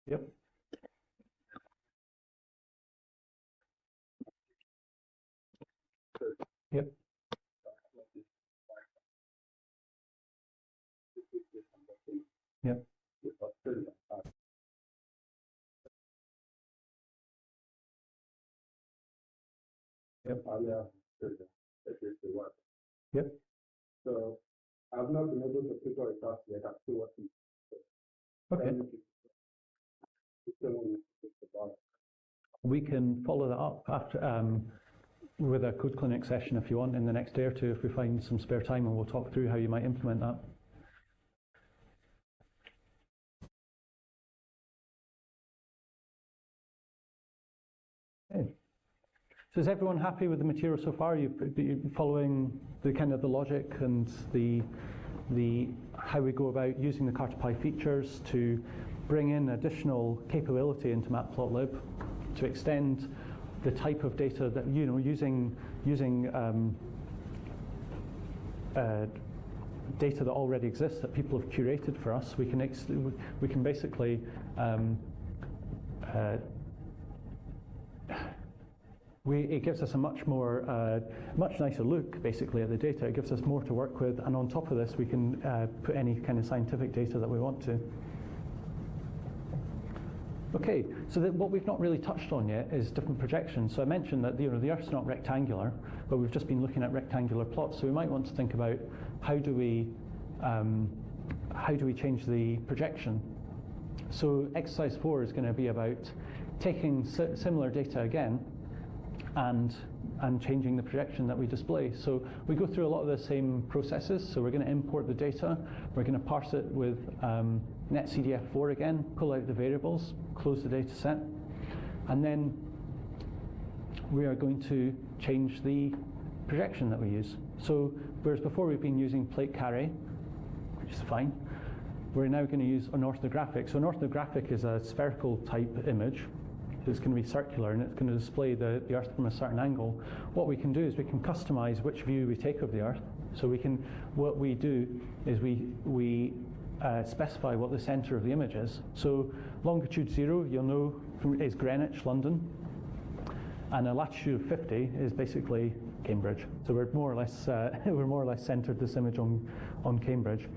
Yep. Yep. Yep. Yep. Yep. So I've not been able to figure it out yet. I'm still working. Okay. We can follow that up after with a code clinic session if you want in the next day or two if we find some spare time, and we'll talk through how you might implement that. Okay. So is everyone happy with the material so far? You're following the kind of the logic and the how we go about using the cartopy features to bring in additional capability into matplotlib to extend the type of data that using data that already exists that people have curated for us. We can basically it gives us a much nicer look, basically, at the data. It gives us more to work with, and on top of this, we can put any kind of scientific data that we want to. Okay, so what we've not really touched on yet is different projections. So I mentioned that the Earth's not rectangular, but we've just been looking at rectangular plots. So we might want to think about how do we change the projection. So exercise 4 is going to be about taking similar data again and and changing the projection that we display. So we go through a lot of the same processes. So we're going to import the data, we're going to parse it with netcdf4 again, pull out the variables, close the data set, and then we are going to change the projection that we use. So whereas before we've been using plate carré, which is fine, we're now going to use an orthographic. So an orthographic is a spherical type image. It's going to be circular and it's going to display the Earth from a certain angle. What we can do is we can customize which view we take of the Earth. So what we do is we specify what the center of the image is. So longitude 0, you'll know, is Greenwich, London, and a latitude of 50 is basically Cambridge. So we're more or less centered this image on Cambridge.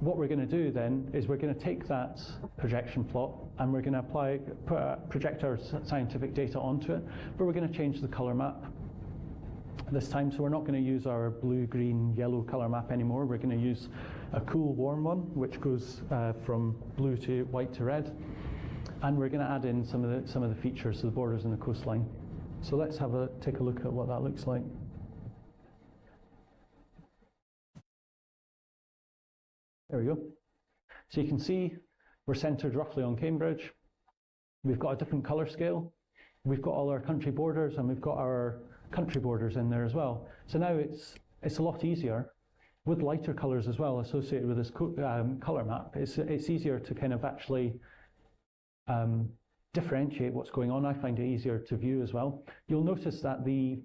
What we're going to do then is we're going to take that projection plot and we're going to project our scientific data onto it, but we're going to change the color map this time. So we're not going to use our blue, green, yellow color map anymore. We're going to use a cool, warm one, which goes from blue to white to red, and we're going to add in some of the features, so the borders and the coastline. So let's take a look at what that looks like. There we go. So you can see we're centered roughly on Cambridge. We've got a different color scale. We've got all our country borders and we've got our country borders in there as well. So now it's a lot easier with lighter colors as well associated with this color map. It's easier to kind of actually differentiate what's going on. I find it easier to view as well. You'll notice that the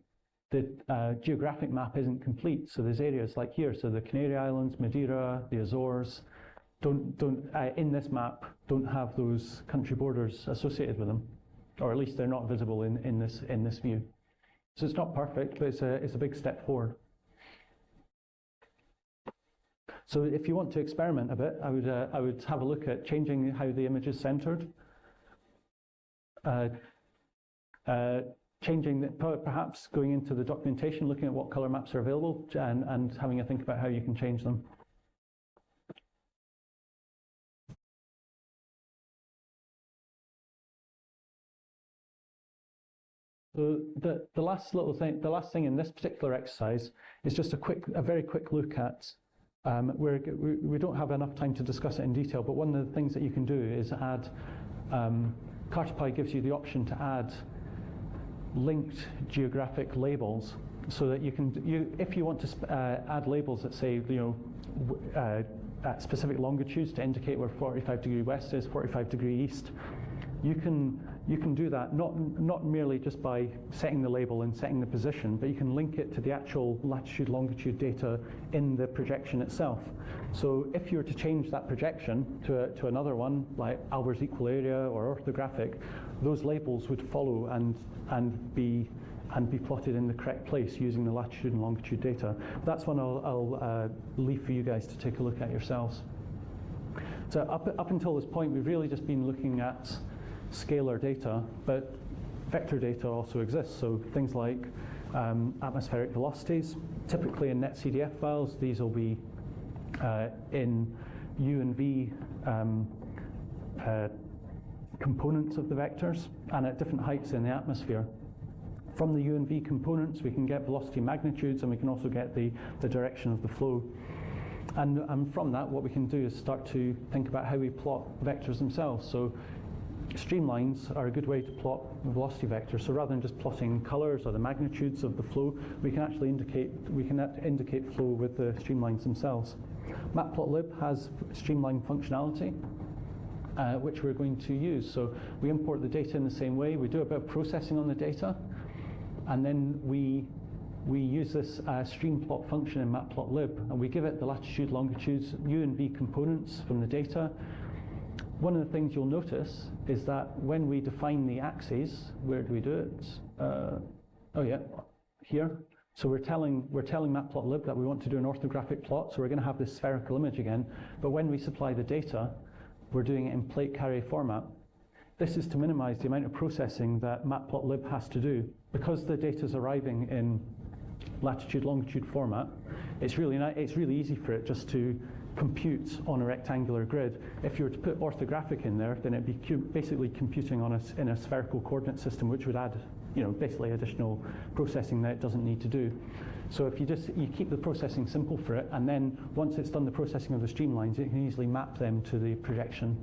geographic map isn't complete. So there's areas like here, so the Canary Islands, Madeira, the Azores, in this map don't have those country borders associated with them, or at least they're not visible in this view. So it's not perfect, but it's a big step forward. So if you want to experiment a bit, I would have a look at changing how the image is centered. Perhaps going into the documentation, looking at what color maps are available, and having a think about how you can change them. So the last thing in this particular exercise is just a very quick look at. We don't have enough time to discuss it in detail, but one of the things that you can do is add. Cartopy gives you the option to add linked geographic labels, so that if you want to add labels that say, at specific longitudes to indicate where 45 degree west is, 45 degree east, you can do that not merely just by setting the label and setting the position, but you can link it to the actual latitude longitude data in the projection itself. So if you were to change that projection to another one like Albers equal area or orthographic, those labels would follow and be plotted in the correct place using the latitude and longitude data. That's one I'll leave for you guys to take a look at yourselves. So up until this point, we've really just been looking at scalar data, but vector data also exists. So things like atmospheric velocities, typically in netcdf files, these will be in U and V components of the vectors and at different heights in the atmosphere. From the U and V components, we can get velocity magnitudes, and we can also get the direction of the flow. And from that, what we can do is start to think about how we plot vectors themselves. So streamlines are a good way to plot velocity vectors. So rather than just plotting colors or the magnitudes of the flow, we can actually indicate flow with the streamlines themselves. Matplotlib has streamline functionality, which we're going to use. So we import the data in the same way. We do a bit of processing on the data, and then we use this streamplot function in matplotlib, and we give it the latitude, longitudes, U and V components from the data. One of the things you'll notice is that when we define the axes, where do we do it? Here. So we're telling matplotlib that we want to do an orthographic plot, so we're going to have this spherical image again, but when we supply the data, we're doing it in plate carré format. This is to minimize the amount of processing that matplotlib has to do. Because the data is arriving in latitude, longitude format, it's really easy for it just to compute on a rectangular grid. If you were to put orthographic in there, then it'd be basically computing in a spherical coordinate system, which would add basically additional processing that it doesn't need to do. So if you keep the processing simple for it, and then once it's done the processing of the streamlines, it can easily map them to the projection.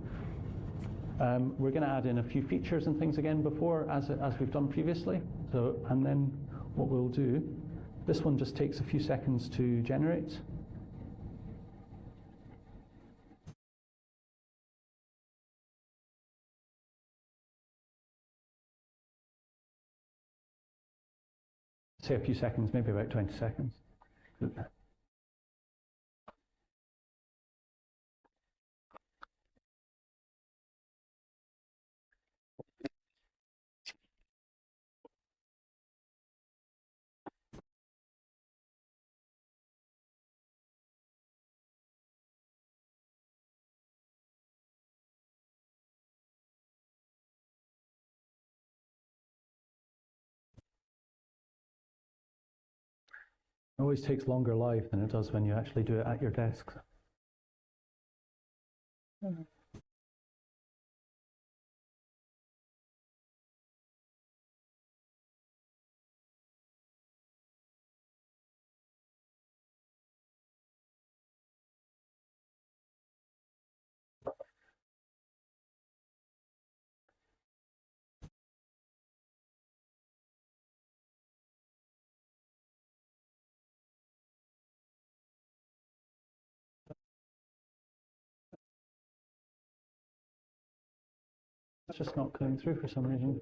We're going to add in a few features and things again before, as we've done previously. So, and then what we'll do, this one just takes a few seconds to generate. Say a few seconds, maybe about 20 seconds. It always takes longer live than it does when you actually do it at your desk. It's just not coming through for some reason.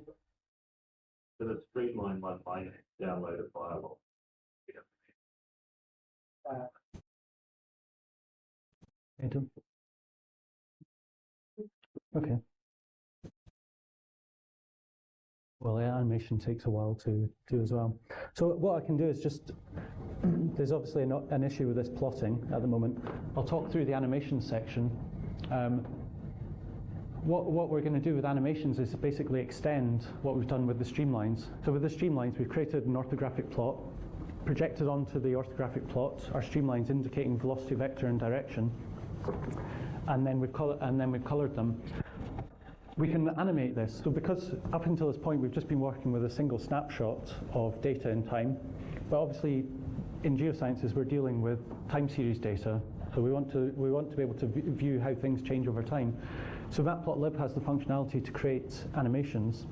So the streamline one might download a file. Adam? Okay. Well, the animation takes a while to do as well. So what I can do is just, there's obviously an issue with this plotting at the moment. I'll talk through the animation section. What we're going to do with animations is basically extend what we've done with the streamlines. So with the streamlines, we've created an orthographic plot, projected onto the orthographic plot our streamlines indicating velocity vector and direction, and then we've coloured them. We can animate this. So because up until this point we've just been working with a single snapshot of data in time, but obviously in geosciences we're dealing with time series data. So we want to be able to view how things change over time. So matplotlib has the functionality to create animations,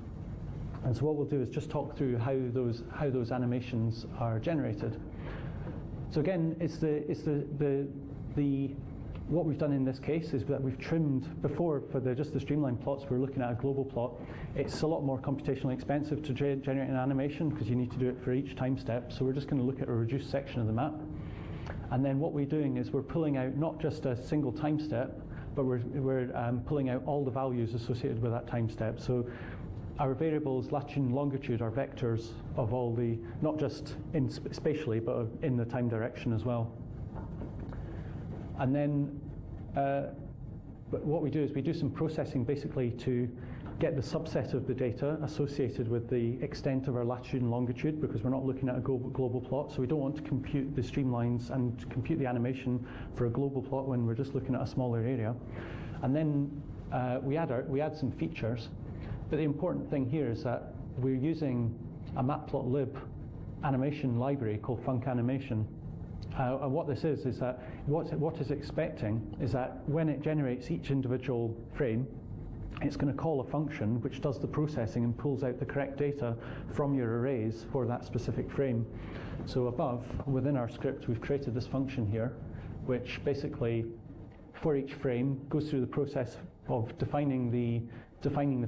and so what we'll do is just talk through how those animations are generated. So again, what we've done in this case is that we've trimmed before for just the streamline plots. We're looking at a global plot. It's a lot more computationally expensive to generate an animation because you need to do it for each time step. So we're just going to look at a reduced section of the map, and then what we're doing is we're pulling out not just a single time step, but we're pulling out all the values associated with that time step. So our variables, latitude and longitude, are vectors of all the, not just spatially, but in the time direction as well. And then but what we do is we do some processing basically to get the subset of the data associated with the extent of our latitude and longitude, because we're not looking at a global plot, so we don't want to compute the streamlines and compute the animation for a global plot when we're just looking at a smaller area. And then we add some features, but the important thing here is that we're using a matplotlib animation library called funcanimation. And what this is that what it's expecting is that when it generates each individual frame, it's going to call a function which does the processing and pulls out the correct data from your arrays for that specific frame. So above, within our script, we've created this function here, which basically, for each frame, goes through the process of defining the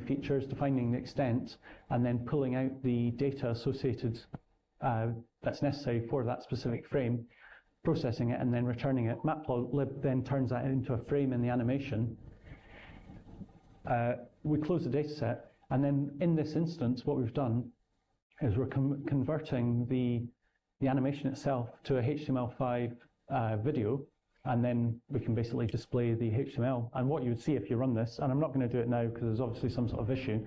features, defining the extent, and then pulling out the data associated that's necessary for that specific frame, processing it, and then returning it. Matplotlib then turns that into a frame in the animation. We close the dataset, and then in this instance, what we've done is we're converting the animation itself to a HTML5 video, and then we can basically display the HTML. And what you would see if you run this, and I'm not going to do it now because there's obviously some sort of issue,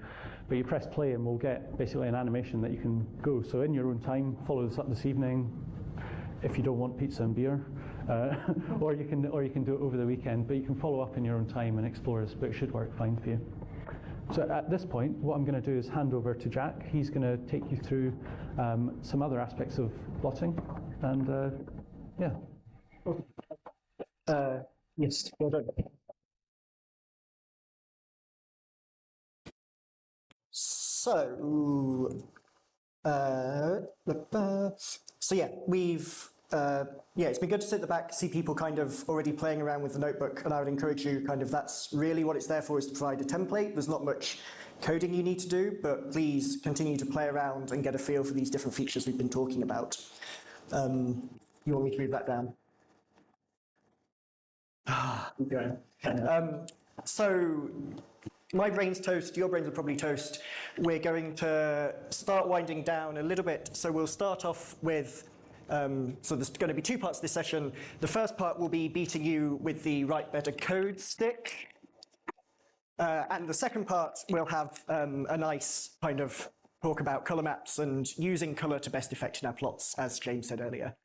but you press play and we'll get basically an animation that you can go. So in your own time, follow this up this evening, if you don't want pizza and beer, or you can do it over the weekend, but you can follow up in your own time and explore this, but it should work fine for you. So at this point, what I'm going to do is hand over to Jack. He's going to take you through some other aspects of plotting, and yeah. Yes, well done. So yeah, it's been good to sit at the back, see people kind of already playing around with the notebook, and I would encourage you that's really what it's there for, is to provide a template. There's not much coding you need to do, but please continue to play around and get a feel for these different features we've been talking about. You want me to move that down? Keep going. So my brain's toast, your brains are probably toast. We're going to start winding down a little bit. So we'll start off with, so there's going to be two parts to this session. The first part will be beating you with the write better code stick. And the second part will have a nice kind of talk about colour maps and using colour to best effect in our plots, as James said earlier.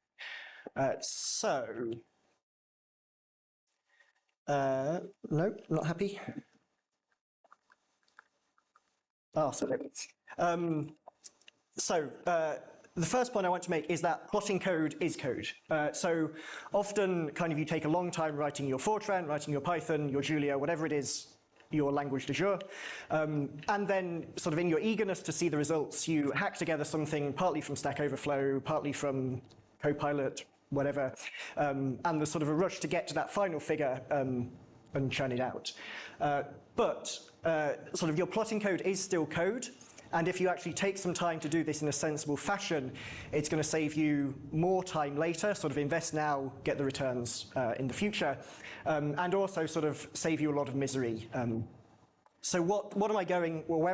No, not happy. The first point I want to make is that plotting code is code. So often you take a long time writing your Fortran, writing your Python, your Julia, whatever it is, your language du jour. And then in your eagerness to see the results, you hack together something partly from Stack Overflow, partly from Copilot, whatever, and there's a rush to get to that final figure and churn it out. But your plotting code is still code, and if you actually take some time to do this in a sensible fashion, it's going to save you more time later, invest now, get the returns in the future, and also save you a lot of misery. So where am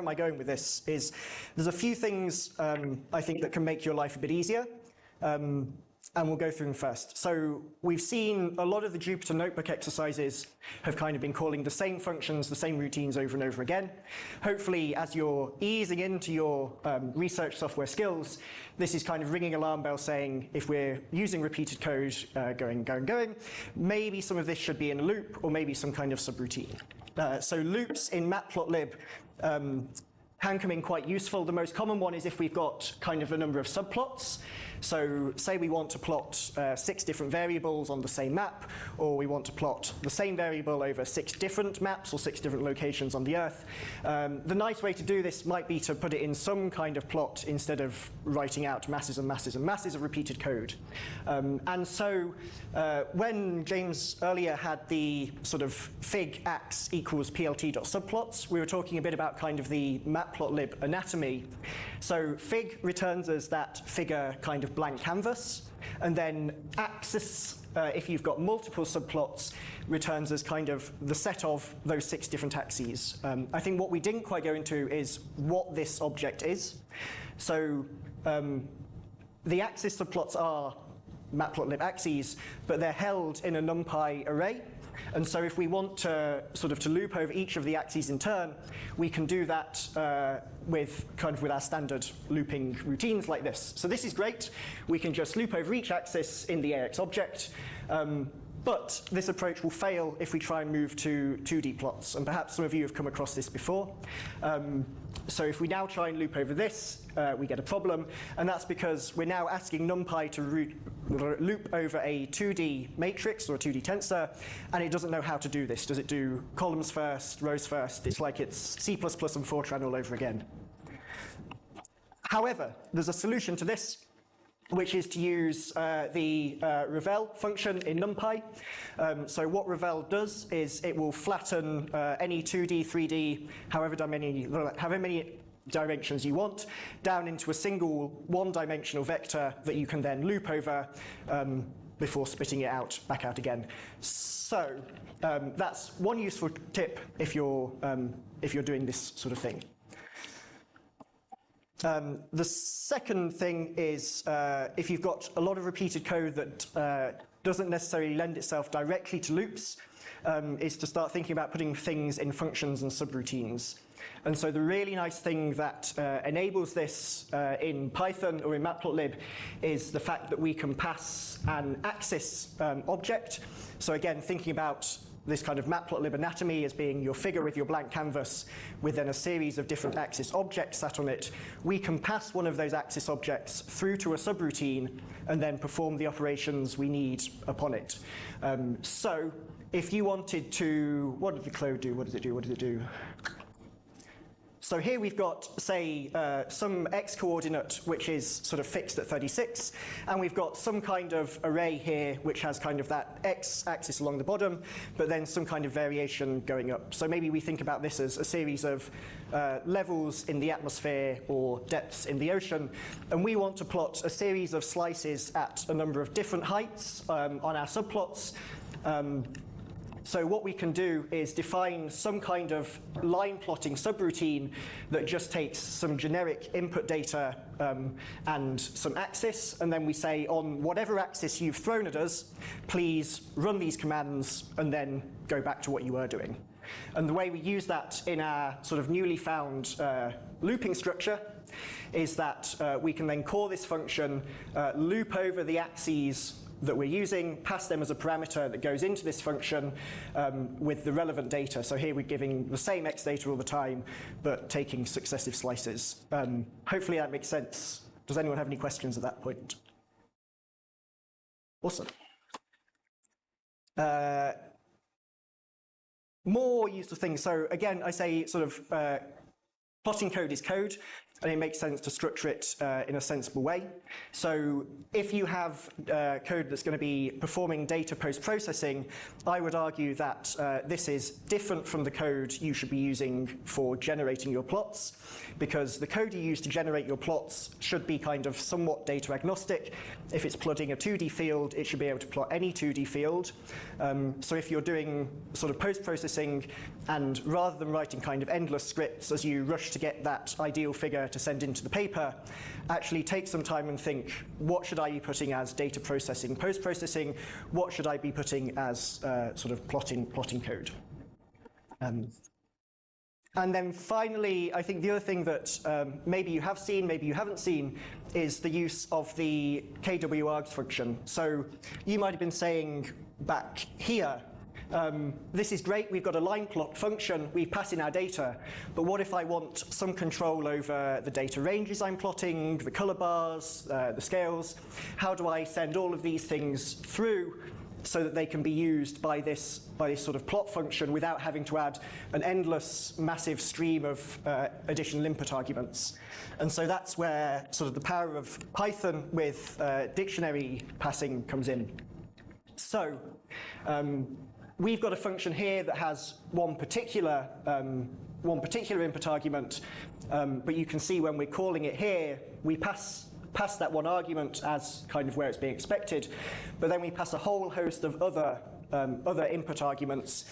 I going with this is there's a few things I think that can make your life a bit easier. And we'll go through them first. So we've seen a lot of the Jupyter Notebook exercises have been calling the same functions, the same routines over and over again. Hopefully, as you're easing into your research software skills, this is ringing alarm bells saying, if we're using repeated code going, maybe some of this should be in a loop, or maybe some kind of subroutine. So loops in matplotlib can come in quite useful. The most common one is if we've got a number of subplots. So say we want to plot 6 different variables on the same map, or we want to plot the same variable over 6 different maps or 6 different locations on the Earth. The nice way to do this might be to put it in some kind of plot instead of writing out masses and masses and masses of repeated code. And so when James earlier had the fig ax equals plt.subplots, we were talking a bit about the matplotlib anatomy. So fig returns us that figure blank canvas, and then axis, if you've got multiple subplots, returns as the set of those 6 different axes. I think what we didn't quite go into is what this object is. So the axis subplots are matplotlib axes, but they're held in a NumPy array. And so if we want to to loop over each of the axes in turn, we can do that with our standard looping routines like this. So this is great. We can just loop over each axis in the AX object. But this approach will fail if we try and move to 2D plots, and perhaps some of you have come across this before. So if we now try and loop over this, we get a problem, and that's because we're now asking NumPy to loop over a 2D matrix or a 2D tensor, and it doesn't know how to do this. Does it do columns first, rows first? It's like it's C++ and Fortran all over again. However, there's a solution to this, which is to use the revel function in NumPy. So what revel does is it will flatten any 2D, 3D, however many dimensions you want, down into a single one-dimensional vector that you can then loop over before spitting it back out again. So that's one useful tip if you're doing this sort of thing. The second thing is if you've got a lot of repeated code that doesn't necessarily lend itself directly to loops, is to start thinking about putting things in functions and subroutines. And so the really nice thing that enables this in Python or in matplotlib is the fact that we can pass an axis object. So again, thinking about this kind of matplotlib anatomy as being your figure with your blank canvas with then a series of different axis objects sat on it, we can pass one of those axis objects through to a subroutine and then perform the operations we need upon it. So if you wanted to, what did the code do? What does it do? What does it do? So here we've got, say, some x coordinate which is sort of fixed at 36, and we've got some kind of array here which has kind of that x-axis along the bottom, but then some kind of variation going up. So maybe we think about this as a series of levels in the atmosphere or depths in the ocean, and we want to plot a series of slices at a number of different heights on our subplots. So what we can do is define some kind of line plotting subroutine that just takes some generic input data and some axis, and then we say on whatever axis you've thrown at us, please run these commands and then go back to what you were doing. And the way we use that in our sort of newly found looping structure is that we can then call this function, loop over the axes that we're using, pass them as a parameter that goes into this function with the relevant data. So here we're giving the same x data all the time, but taking successive slices. Hopefully that makes sense. Does anyone have any questions at that point? Awesome. More useful things. So again, I say sort of plotting code is code, and it makes sense to structure it in a sensible way. So if you have code that's going to be performing data post-processing, I would argue that this is different from the code you should be using for generating your plots, because the code you use to generate your plots should be kind of somewhat data agnostic. If it's plotting a 2D field, it should be able to plot any 2D field. So if you're doing sort of post-processing, and rather than writing kind of endless scripts as you rush to get that ideal figure to send into the paper, actually take some time and think, what should I be putting as data processing, post-processing? What should I be putting as sort of plotting code? And then finally, I think the other thing that maybe you have seen, maybe you haven't seen, is the use of the kwargs function. So you might have been saying back here, this is great, we've got a line plot function, we pass in our data, but what if I want some control over the data ranges I'm plotting, the color bars, the scales? How do I send all of these things through so that they can be used by this sort of plot function without having to add an endless, massive stream of additional input arguments? And so that's where sort of the power of Python with dictionary passing comes in. So we've got a function here that has one particular input argument, but you can see when we're calling it here, we pass that one argument as kind of where it's being expected, but then we pass a whole host of other input arguments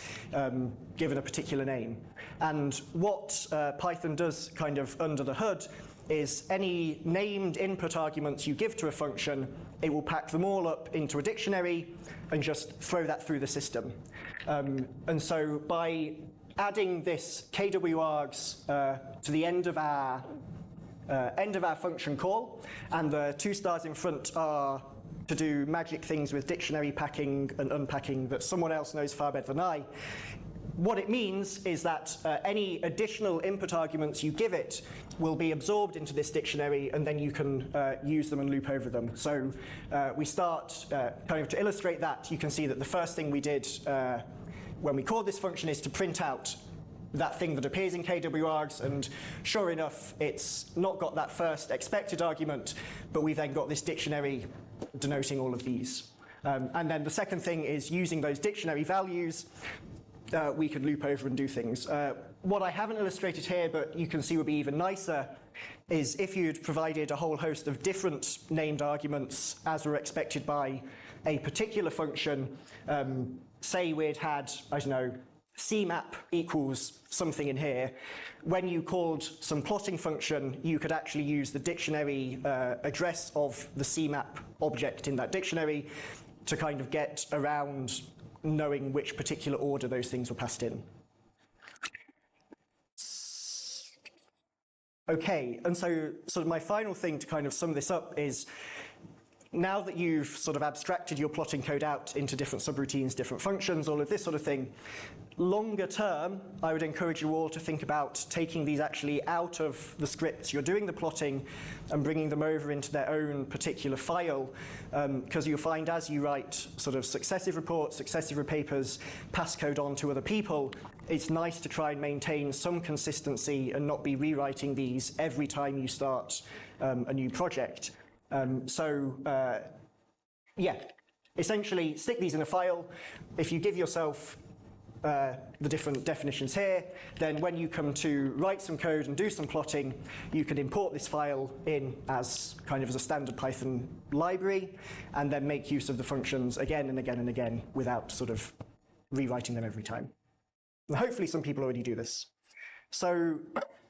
given a particular name. And what Python does kind of under the hood is any named input arguments you give to a function, it will pack them all up into a dictionary and just throw that through the system. And so by adding this kwargs to the end of our function call, and the 2 stars in front are to do magic things with dictionary packing and unpacking that someone else knows far better than I. What it means is that any additional input arguments you give it will be absorbed into this dictionary, and then you can use them and loop over them. So we start, kind of to illustrate that, you can see that the first thing we did when we called this function is to print out that thing that appears in kwargs, and sure enough, it's not got that first expected argument, but we've then got this dictionary denoting all of these. And then the second thing is using those dictionary values, we could loop over and do things. What I haven't illustrated here, but you can see would be even nicer, is if you'd provided a whole host of different named arguments as were expected by a particular function. Say we'd had, I don't know, cmap equals something in here. When you called some plotting function, you could actually use the dictionary address of the cmap object in that dictionary to kind of get around knowing which particular order those things were passed in. Okay, and so sort of my final thing to kind of sum this up is now that you've sort of abstracted your plotting code out into different subroutines, different functions, all of this sort of thing, longer term, I would encourage you all to think about taking these actually out of the scripts you're doing the plotting and bringing them over into their own particular file, because you'll find as you write sort of successive reports, successive papers, pass code on to other people, it's nice to try and maintain some consistency and not be rewriting these every time you start a new project. Yeah, essentially stick these in a file. If you give yourself the different definitions here, then when you come to write some code and do some plotting, you can import this file in as kind of as a standard Python library, and then make use of the functions again and again and again without sort of rewriting them every time. And hopefully some people already do this. So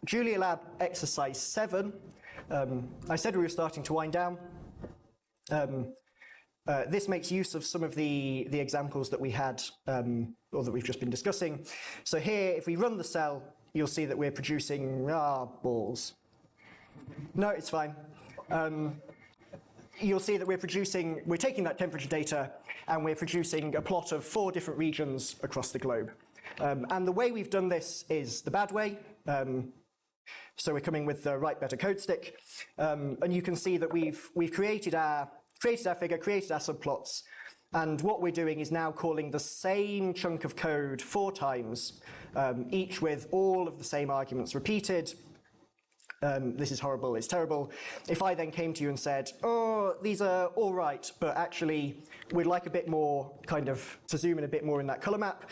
Julia Lab exercise 7, I said we were starting to wind down. This makes use of some of the examples that we had, or that we've just been discussing. So here, if we run the cell, you'll see that we're producing balls. No, it's fine. You'll see that we're taking that temperature data and we're producing a plot of 4 different regions across the globe. And the way we've done this is the bad way. So we're coming with the write better code stick. And you can see that we've created our figure, created our subplots, and what we're doing is now calling the same chunk of code 4 times, each with all of the same arguments repeated. This is horrible, it's terrible. If I then came to you and said, oh, these are all right, but actually we'd like a bit more, kind of, to zoom in a bit more in that colour map,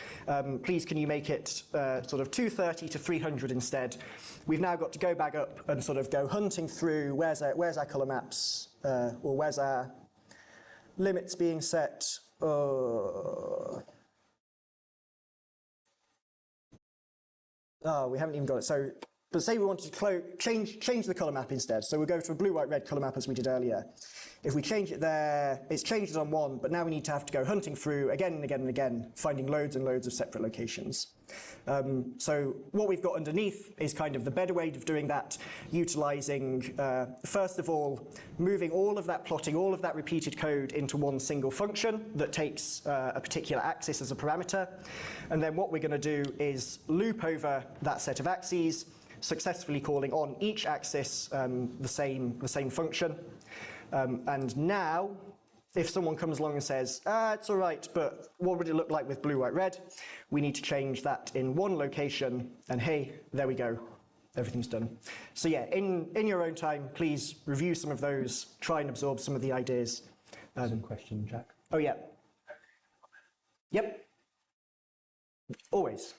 please can you make it sort of 230 to 300 instead? We've now got to go back up and sort of go hunting through, where's our colour maps, or where's our limits being set? Oh, we haven't even got it. So, but say we wanted to change the colour map instead. So we'll go to a blue, white, red colour map as we did earlier. If we change it there, it's changed it on one, but now we need to have to go hunting through again and again and again, finding loads and loads of separate locations. So what we've got underneath is kind of the better way of doing that, utilising, first of all, moving all of that plotting, all of that repeated code into one single function that takes a particular axis as a parameter. And then what we're going to do is loop over that set of axes, successfully calling on each axis the same function. And now, if someone comes along and says, it's all right, but what would it look like with blue, white, red? We need to change that in one location, and hey, there we go. Everything's done. So yeah, in your own time, please review some of those, try and absorb some of the ideas. Some question, Jack. Oh yeah. Yep. Always.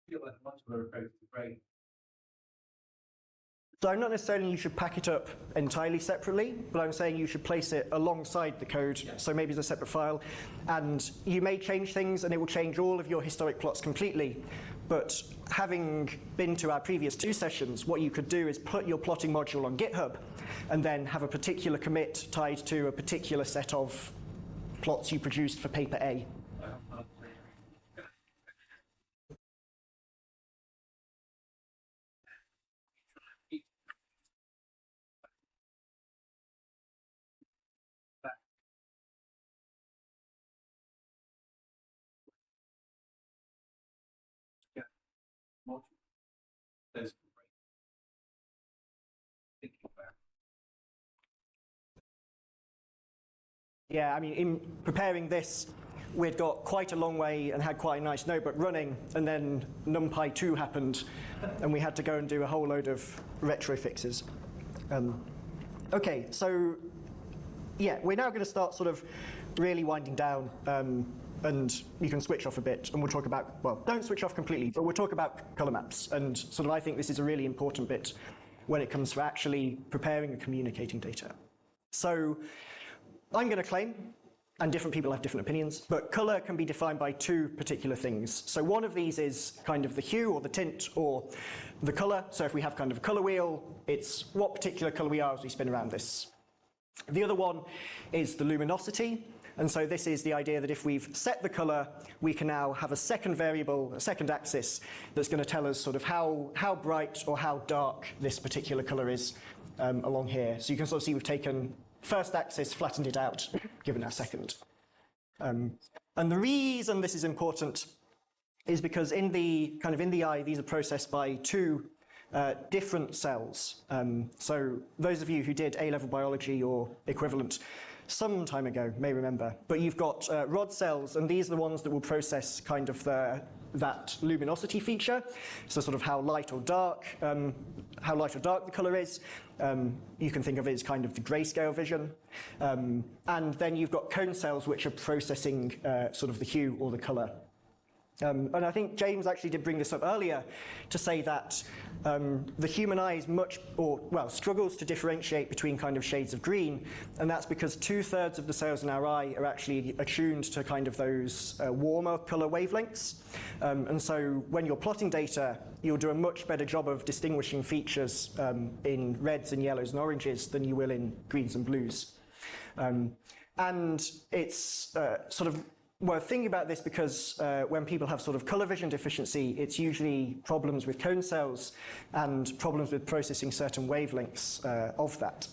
Feel like a much more approach to brain. So I'm not necessarily you should pack it up entirely separately, but I'm saying you should place it alongside the code, so maybe as a separate file. And you may change things and it will change all of your historic plots completely. But having been to our previous 2 sessions, what you could do is put your plotting module on GitHub and then have a particular commit tied to a particular set of plots you produced for paper A. Those thinking about. Yeah, I mean, in preparing this, we'd got quite a long way and had quite a nice notebook running, and then NumPy 2 happened, and we had to go and do a whole load of retro fixes. Okay, so yeah, we're now going to start sort of really winding down, and you can switch off a bit, and we'll talk about, well, don't switch off completely, but we'll talk about colour maps, and sort of I think this is a really important bit when it comes to actually preparing and communicating data. So I'm going to claim and different people have different opinions, but colour can be defined by two particular things. So one of these is kind of the hue or the tint or the colour. So if we have kind of a colour wheel, it's what particular colour we are as we spin around this. The other one is the luminosity. And so this is the idea that if we've set the colour, we can now have a second variable, a second axis, that's going to tell us sort of how bright or how dark this particular colour is along here. So you can sort of see we've taken first axis, flattened it out, given our second. And the reason this is important is because in the eye, these are processed by two different cells. So those of you who did A-level biology or equivalent some time ago may remember, but you've got rod cells, and these are the ones that will process kind of that luminosity feature, so sort of how light or dark the colour is. You can think of it as kind of the grayscale vision. And then you've got cone cells which are processing sort of the hue or the colour. And I think James actually did bring this up earlier to say that the human eye is struggles to differentiate between kind of shades of green, and that's because 2/3 of the cells in our eye are actually attuned to kind of those warmer colour wavelengths. And so when you're plotting data, you'll do a much better job of distinguishing features in reds and yellows and oranges than you will in greens and blues. And it's sort of worth thinking about this because when people have sort of colour vision deficiency, it's usually problems with cone cells and problems with processing certain wavelengths of that.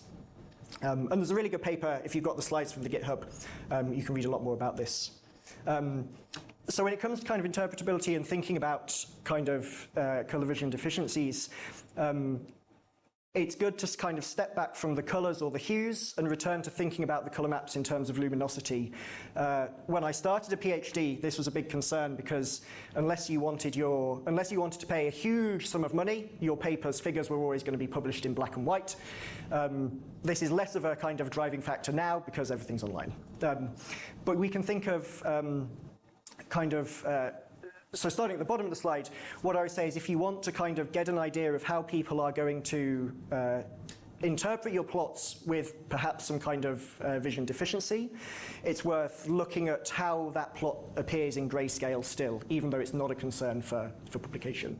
And there's a really good paper, if you've got the slides from the GitHub, you can read a lot more about this. So when it comes to kind of interpretability and thinking about kind of colour vision deficiencies, it's good to kind of step back from the colours or the hues and return to thinking about the colour maps in terms of luminosity. When I started a PhD, this was a big concern because unless you wanted to pay a huge sum of money, your paper's figures were always going to be published in black and white. This is less of a kind of driving factor now because everything's online. But we can think of so starting at the bottom of the slide, what I would say is if you want to kind of get an idea of how people are going to interpret your plots with perhaps some kind of vision deficiency, it's worth looking at how that plot appears in grayscale still, even though it's not a concern for publication.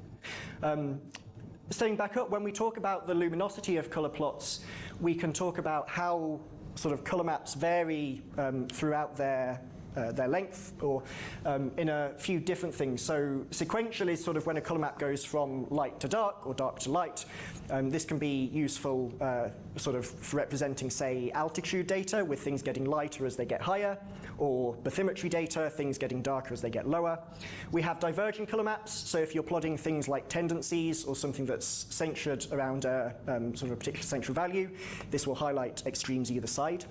Staying back up, when we talk about the luminosity of colour plots, we can talk about how sort of colour maps vary throughout their length, or in a few different things. So sequential is sort of when a colour map goes from light to dark or dark to light. This can be useful sort of for representing, say, altitude data with things getting lighter as they get higher, or bathymetry data, things getting darker as they get lower. We have divergent colour maps, so if you're plotting things like tendencies or something that's centred around sort of a particular central value, this will highlight extremes either side.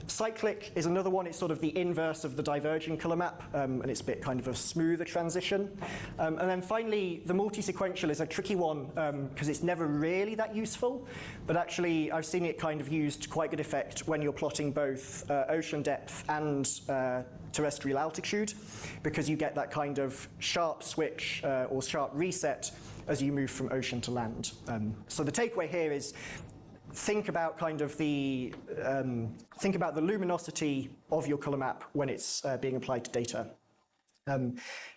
Cyclic is another one. It's sort of the inverse of the diverging colour map, and it's a bit kind of a smoother transition. And then finally, the multi-sequential is a tricky one because it's never really that useful, but actually I've seen it kind of used to quite good effect when you're plotting both ocean depth and terrestrial altitude, because you get that kind of sharp switch or sharp reset as you move from ocean to land. So the takeaway here is think about the luminosity of your colour map when it's being applied to data.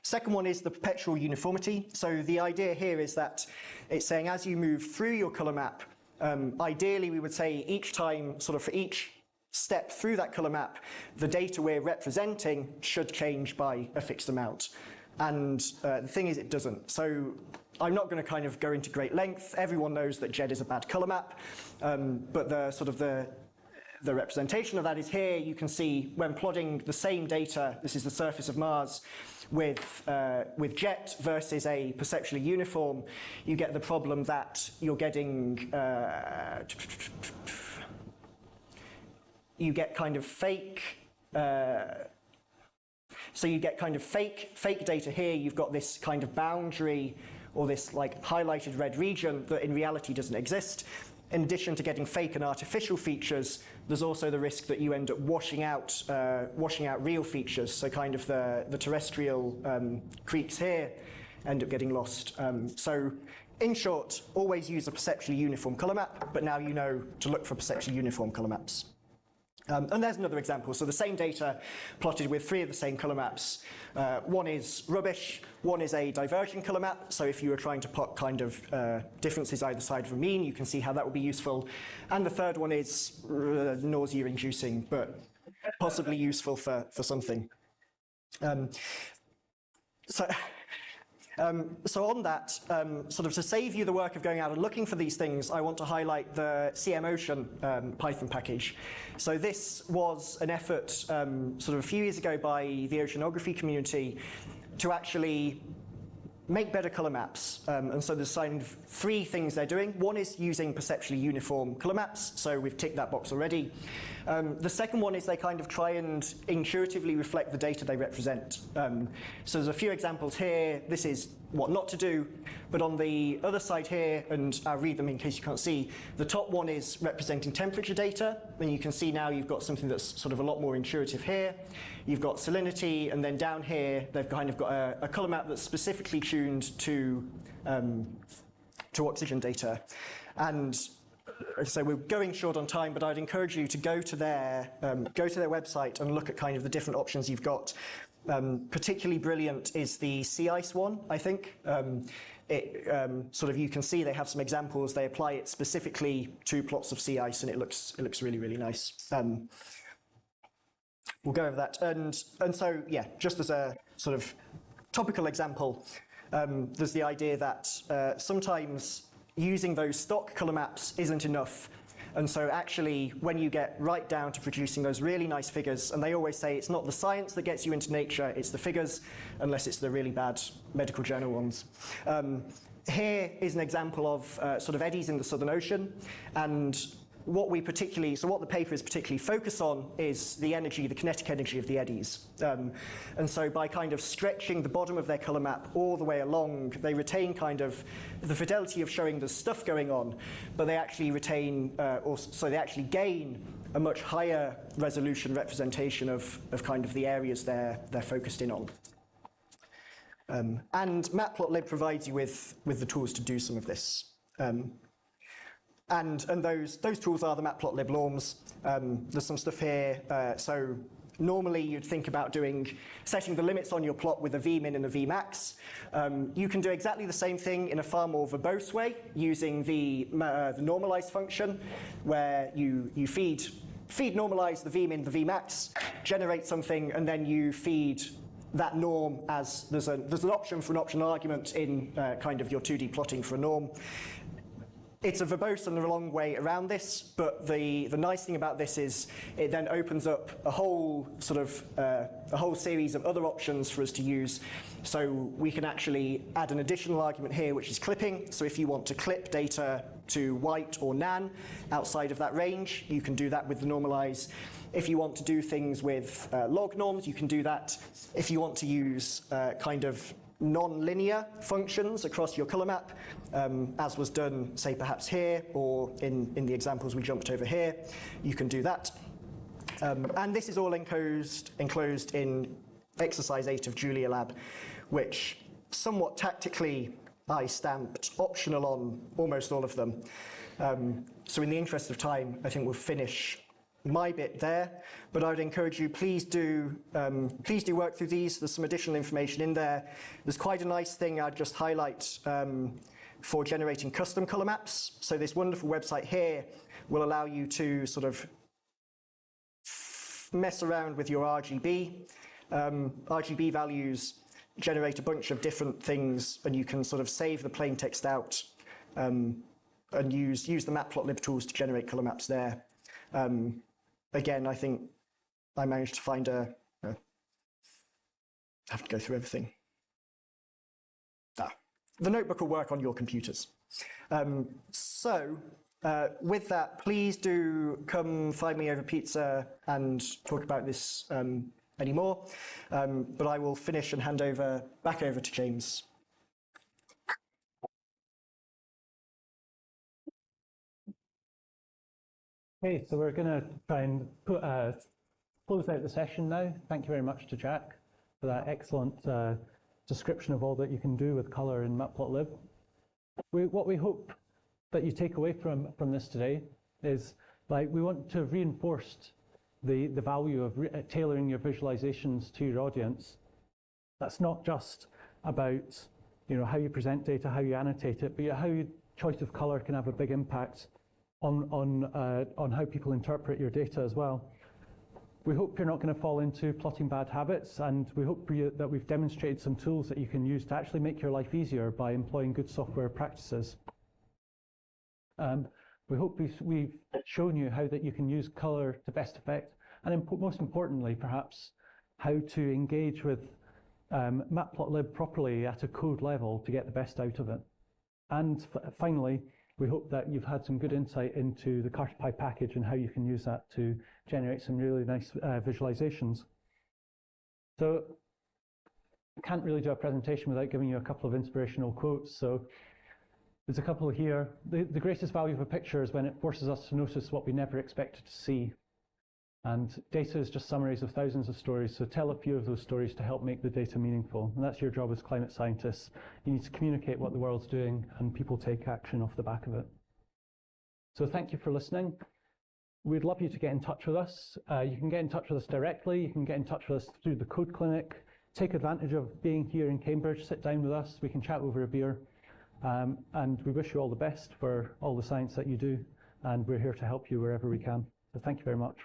Second one is the perpetual uniformity. So the idea here is that it's saying as you move through your colour map, ideally we would say each time, sort of for each step through that colour map, the data we're representing should change by a fixed amount. And the thing is, it doesn't. So I'm not going to kind of go into great length. Everyone knows that GED is a bad colour map, but the representation of that is here. You can see when plotting the same data, this is the surface of Mars, with JET versus a perceptually uniform, you get the problem that you're getting you get kind of fake. So you get kind of fake data here. You've got this kind of boundary or this like highlighted red region that in reality doesn't exist. In addition to getting fake and artificial features, there's also the risk that you end up washing out real features. So kind of the terrestrial creeks here end up getting lost. So in short, always use a perceptually uniform colour map, but now you know to look for perceptually uniform colour maps. And there's another example. So the same data plotted with 3 of the same colour maps. One is rubbish, one is a divergent colour map. So if you were trying to plot kind of differences either side of a mean, you can see how that would be useful. And the third one is nausea-inducing, but possibly useful for something. So on that, sort of to save you the work of going out and looking for these things, I want to highlight the cmocean Python package. So this was an effort sort of a few years ago by the oceanography community to actually make better colour maps. And so there's kind of 3 things they're doing. One is using perceptually uniform colour maps, so we've ticked that box already. The second one is they kind of try and intuitively reflect the data they represent. So there's a few examples here. This is what not to do, but on the other side here, and I'll read them in case you can't see, the top one is representing temperature data, and you can see now you've got something that's sort of a lot more intuitive here. You've got salinity, and then down here they've kind of got a colour map that's specifically tuned to oxygen data. And so we're going short on time, but I'd encourage you to go to their website and look at kind of the different options you've got. Particularly brilliant is the sea ice one, I think. Sort of you can see they have some examples. They apply it specifically to plots of sea ice, and it looks really, really nice. We'll go over that. And so, yeah, just as a sort of topical example, there's the idea that sometimes using those stock colour maps isn't enough. And so actually, when you get right down to producing those really nice figures, and they always say it's not the science that gets you into nature, it's the figures, unless it's the really bad medical journal ones. Here is an example of sort of eddies in the Southern Ocean, and what the paper is particularly focused on is the energy, the kinetic energy of the eddies. And so by kind of stretching the bottom of their colour map all the way along, they retain kind of the fidelity of showing there's stuff going on, but they actually retain, so they actually gain a much higher resolution representation of kind of the areas they're focused in on. And matplotlib provides you with the tools to do some of this. And those tools are the matplotlib norms. There's some stuff here. So normally you'd think about setting the limits on your plot with a vmin and a vmax. You can do exactly the same thing in a far more verbose way using the normalize function, where you feed normalize the vmin, the vmax, generate something, and then you feed that norm as there's an option for an optional argument in kind of your 2D plotting for a norm. It's a verbose and a long way around this, but the nice thing about this is it then opens up a whole series of other options for us to use. So we can actually add an additional argument here, which is clipping. So if you want to clip data to white or nan outside of that range, you can do that with the normalize. If you want to do things with log norms, you can do that. If you want to use kind of non-linear functions across your colour map, as was done, say, perhaps here, or in the examples we jumped over here, you can do that. And this is all enclosed in exercise 8 of Julia Lab, which somewhat tactically I stamped optional on almost all of them. So in the interest of time, I think we'll finish my bit there, but I would encourage you, please do work through these. There's some additional information in there. There's quite a nice thing I'd just highlight for generating custom colour maps. So this wonderful website here will allow you to sort of mess around with your RGB. RGB values generate a bunch of different things, and you can sort of save the plain text out and use the matplotlib tools to generate colour maps there. Again, I think I managed to find I have to go through everything. The notebook will work on your computers. With that, please do come find me over pizza and talk about this anymore. But I will finish and hand back over to James. Okay, so we're going to try and close out the session now. Thank you very much to Jack for that excellent description of all that you can do with colour in matplotlib. What we hope that you take away from this today is, we want to reinforce the value of tailoring your visualizations to your audience, that's not just about how you present data, how you annotate it, but how choice of color can have a big impact on how people interpret your data as well. We hope you're not going to fall into plotting bad habits, and we hope that we've demonstrated some tools that you can use to actually make your life easier by employing good software practices. We hope we've shown you how that you can use color to best effect, and most importantly, perhaps, how to engage with matplotlib properly at a code level to get the best out of it. And finally, we hope that you've had some good insight into the cartopy package and how you can use that to generate some really nice visualizations. So I can't really do a presentation without giving you a couple of inspirational quotes. So there's a couple here. The greatest value of a picture is when it forces us to notice what we never expected to see. And data is just summaries of thousands of stories, so tell a few of those stories to help make the data meaningful. And that's your job as climate scientists. You need to communicate what the world's doing, and people take action off the back of it. So thank you for listening. We'd love you to get in touch with us. You can get in touch with us directly. You can get in touch with us through the Code Clinic. Take advantage of being here in Cambridge. Sit down with us. We can chat over a beer. And we wish you all the best for all the science that you do. And we're here to help you wherever we can. So thank you very much.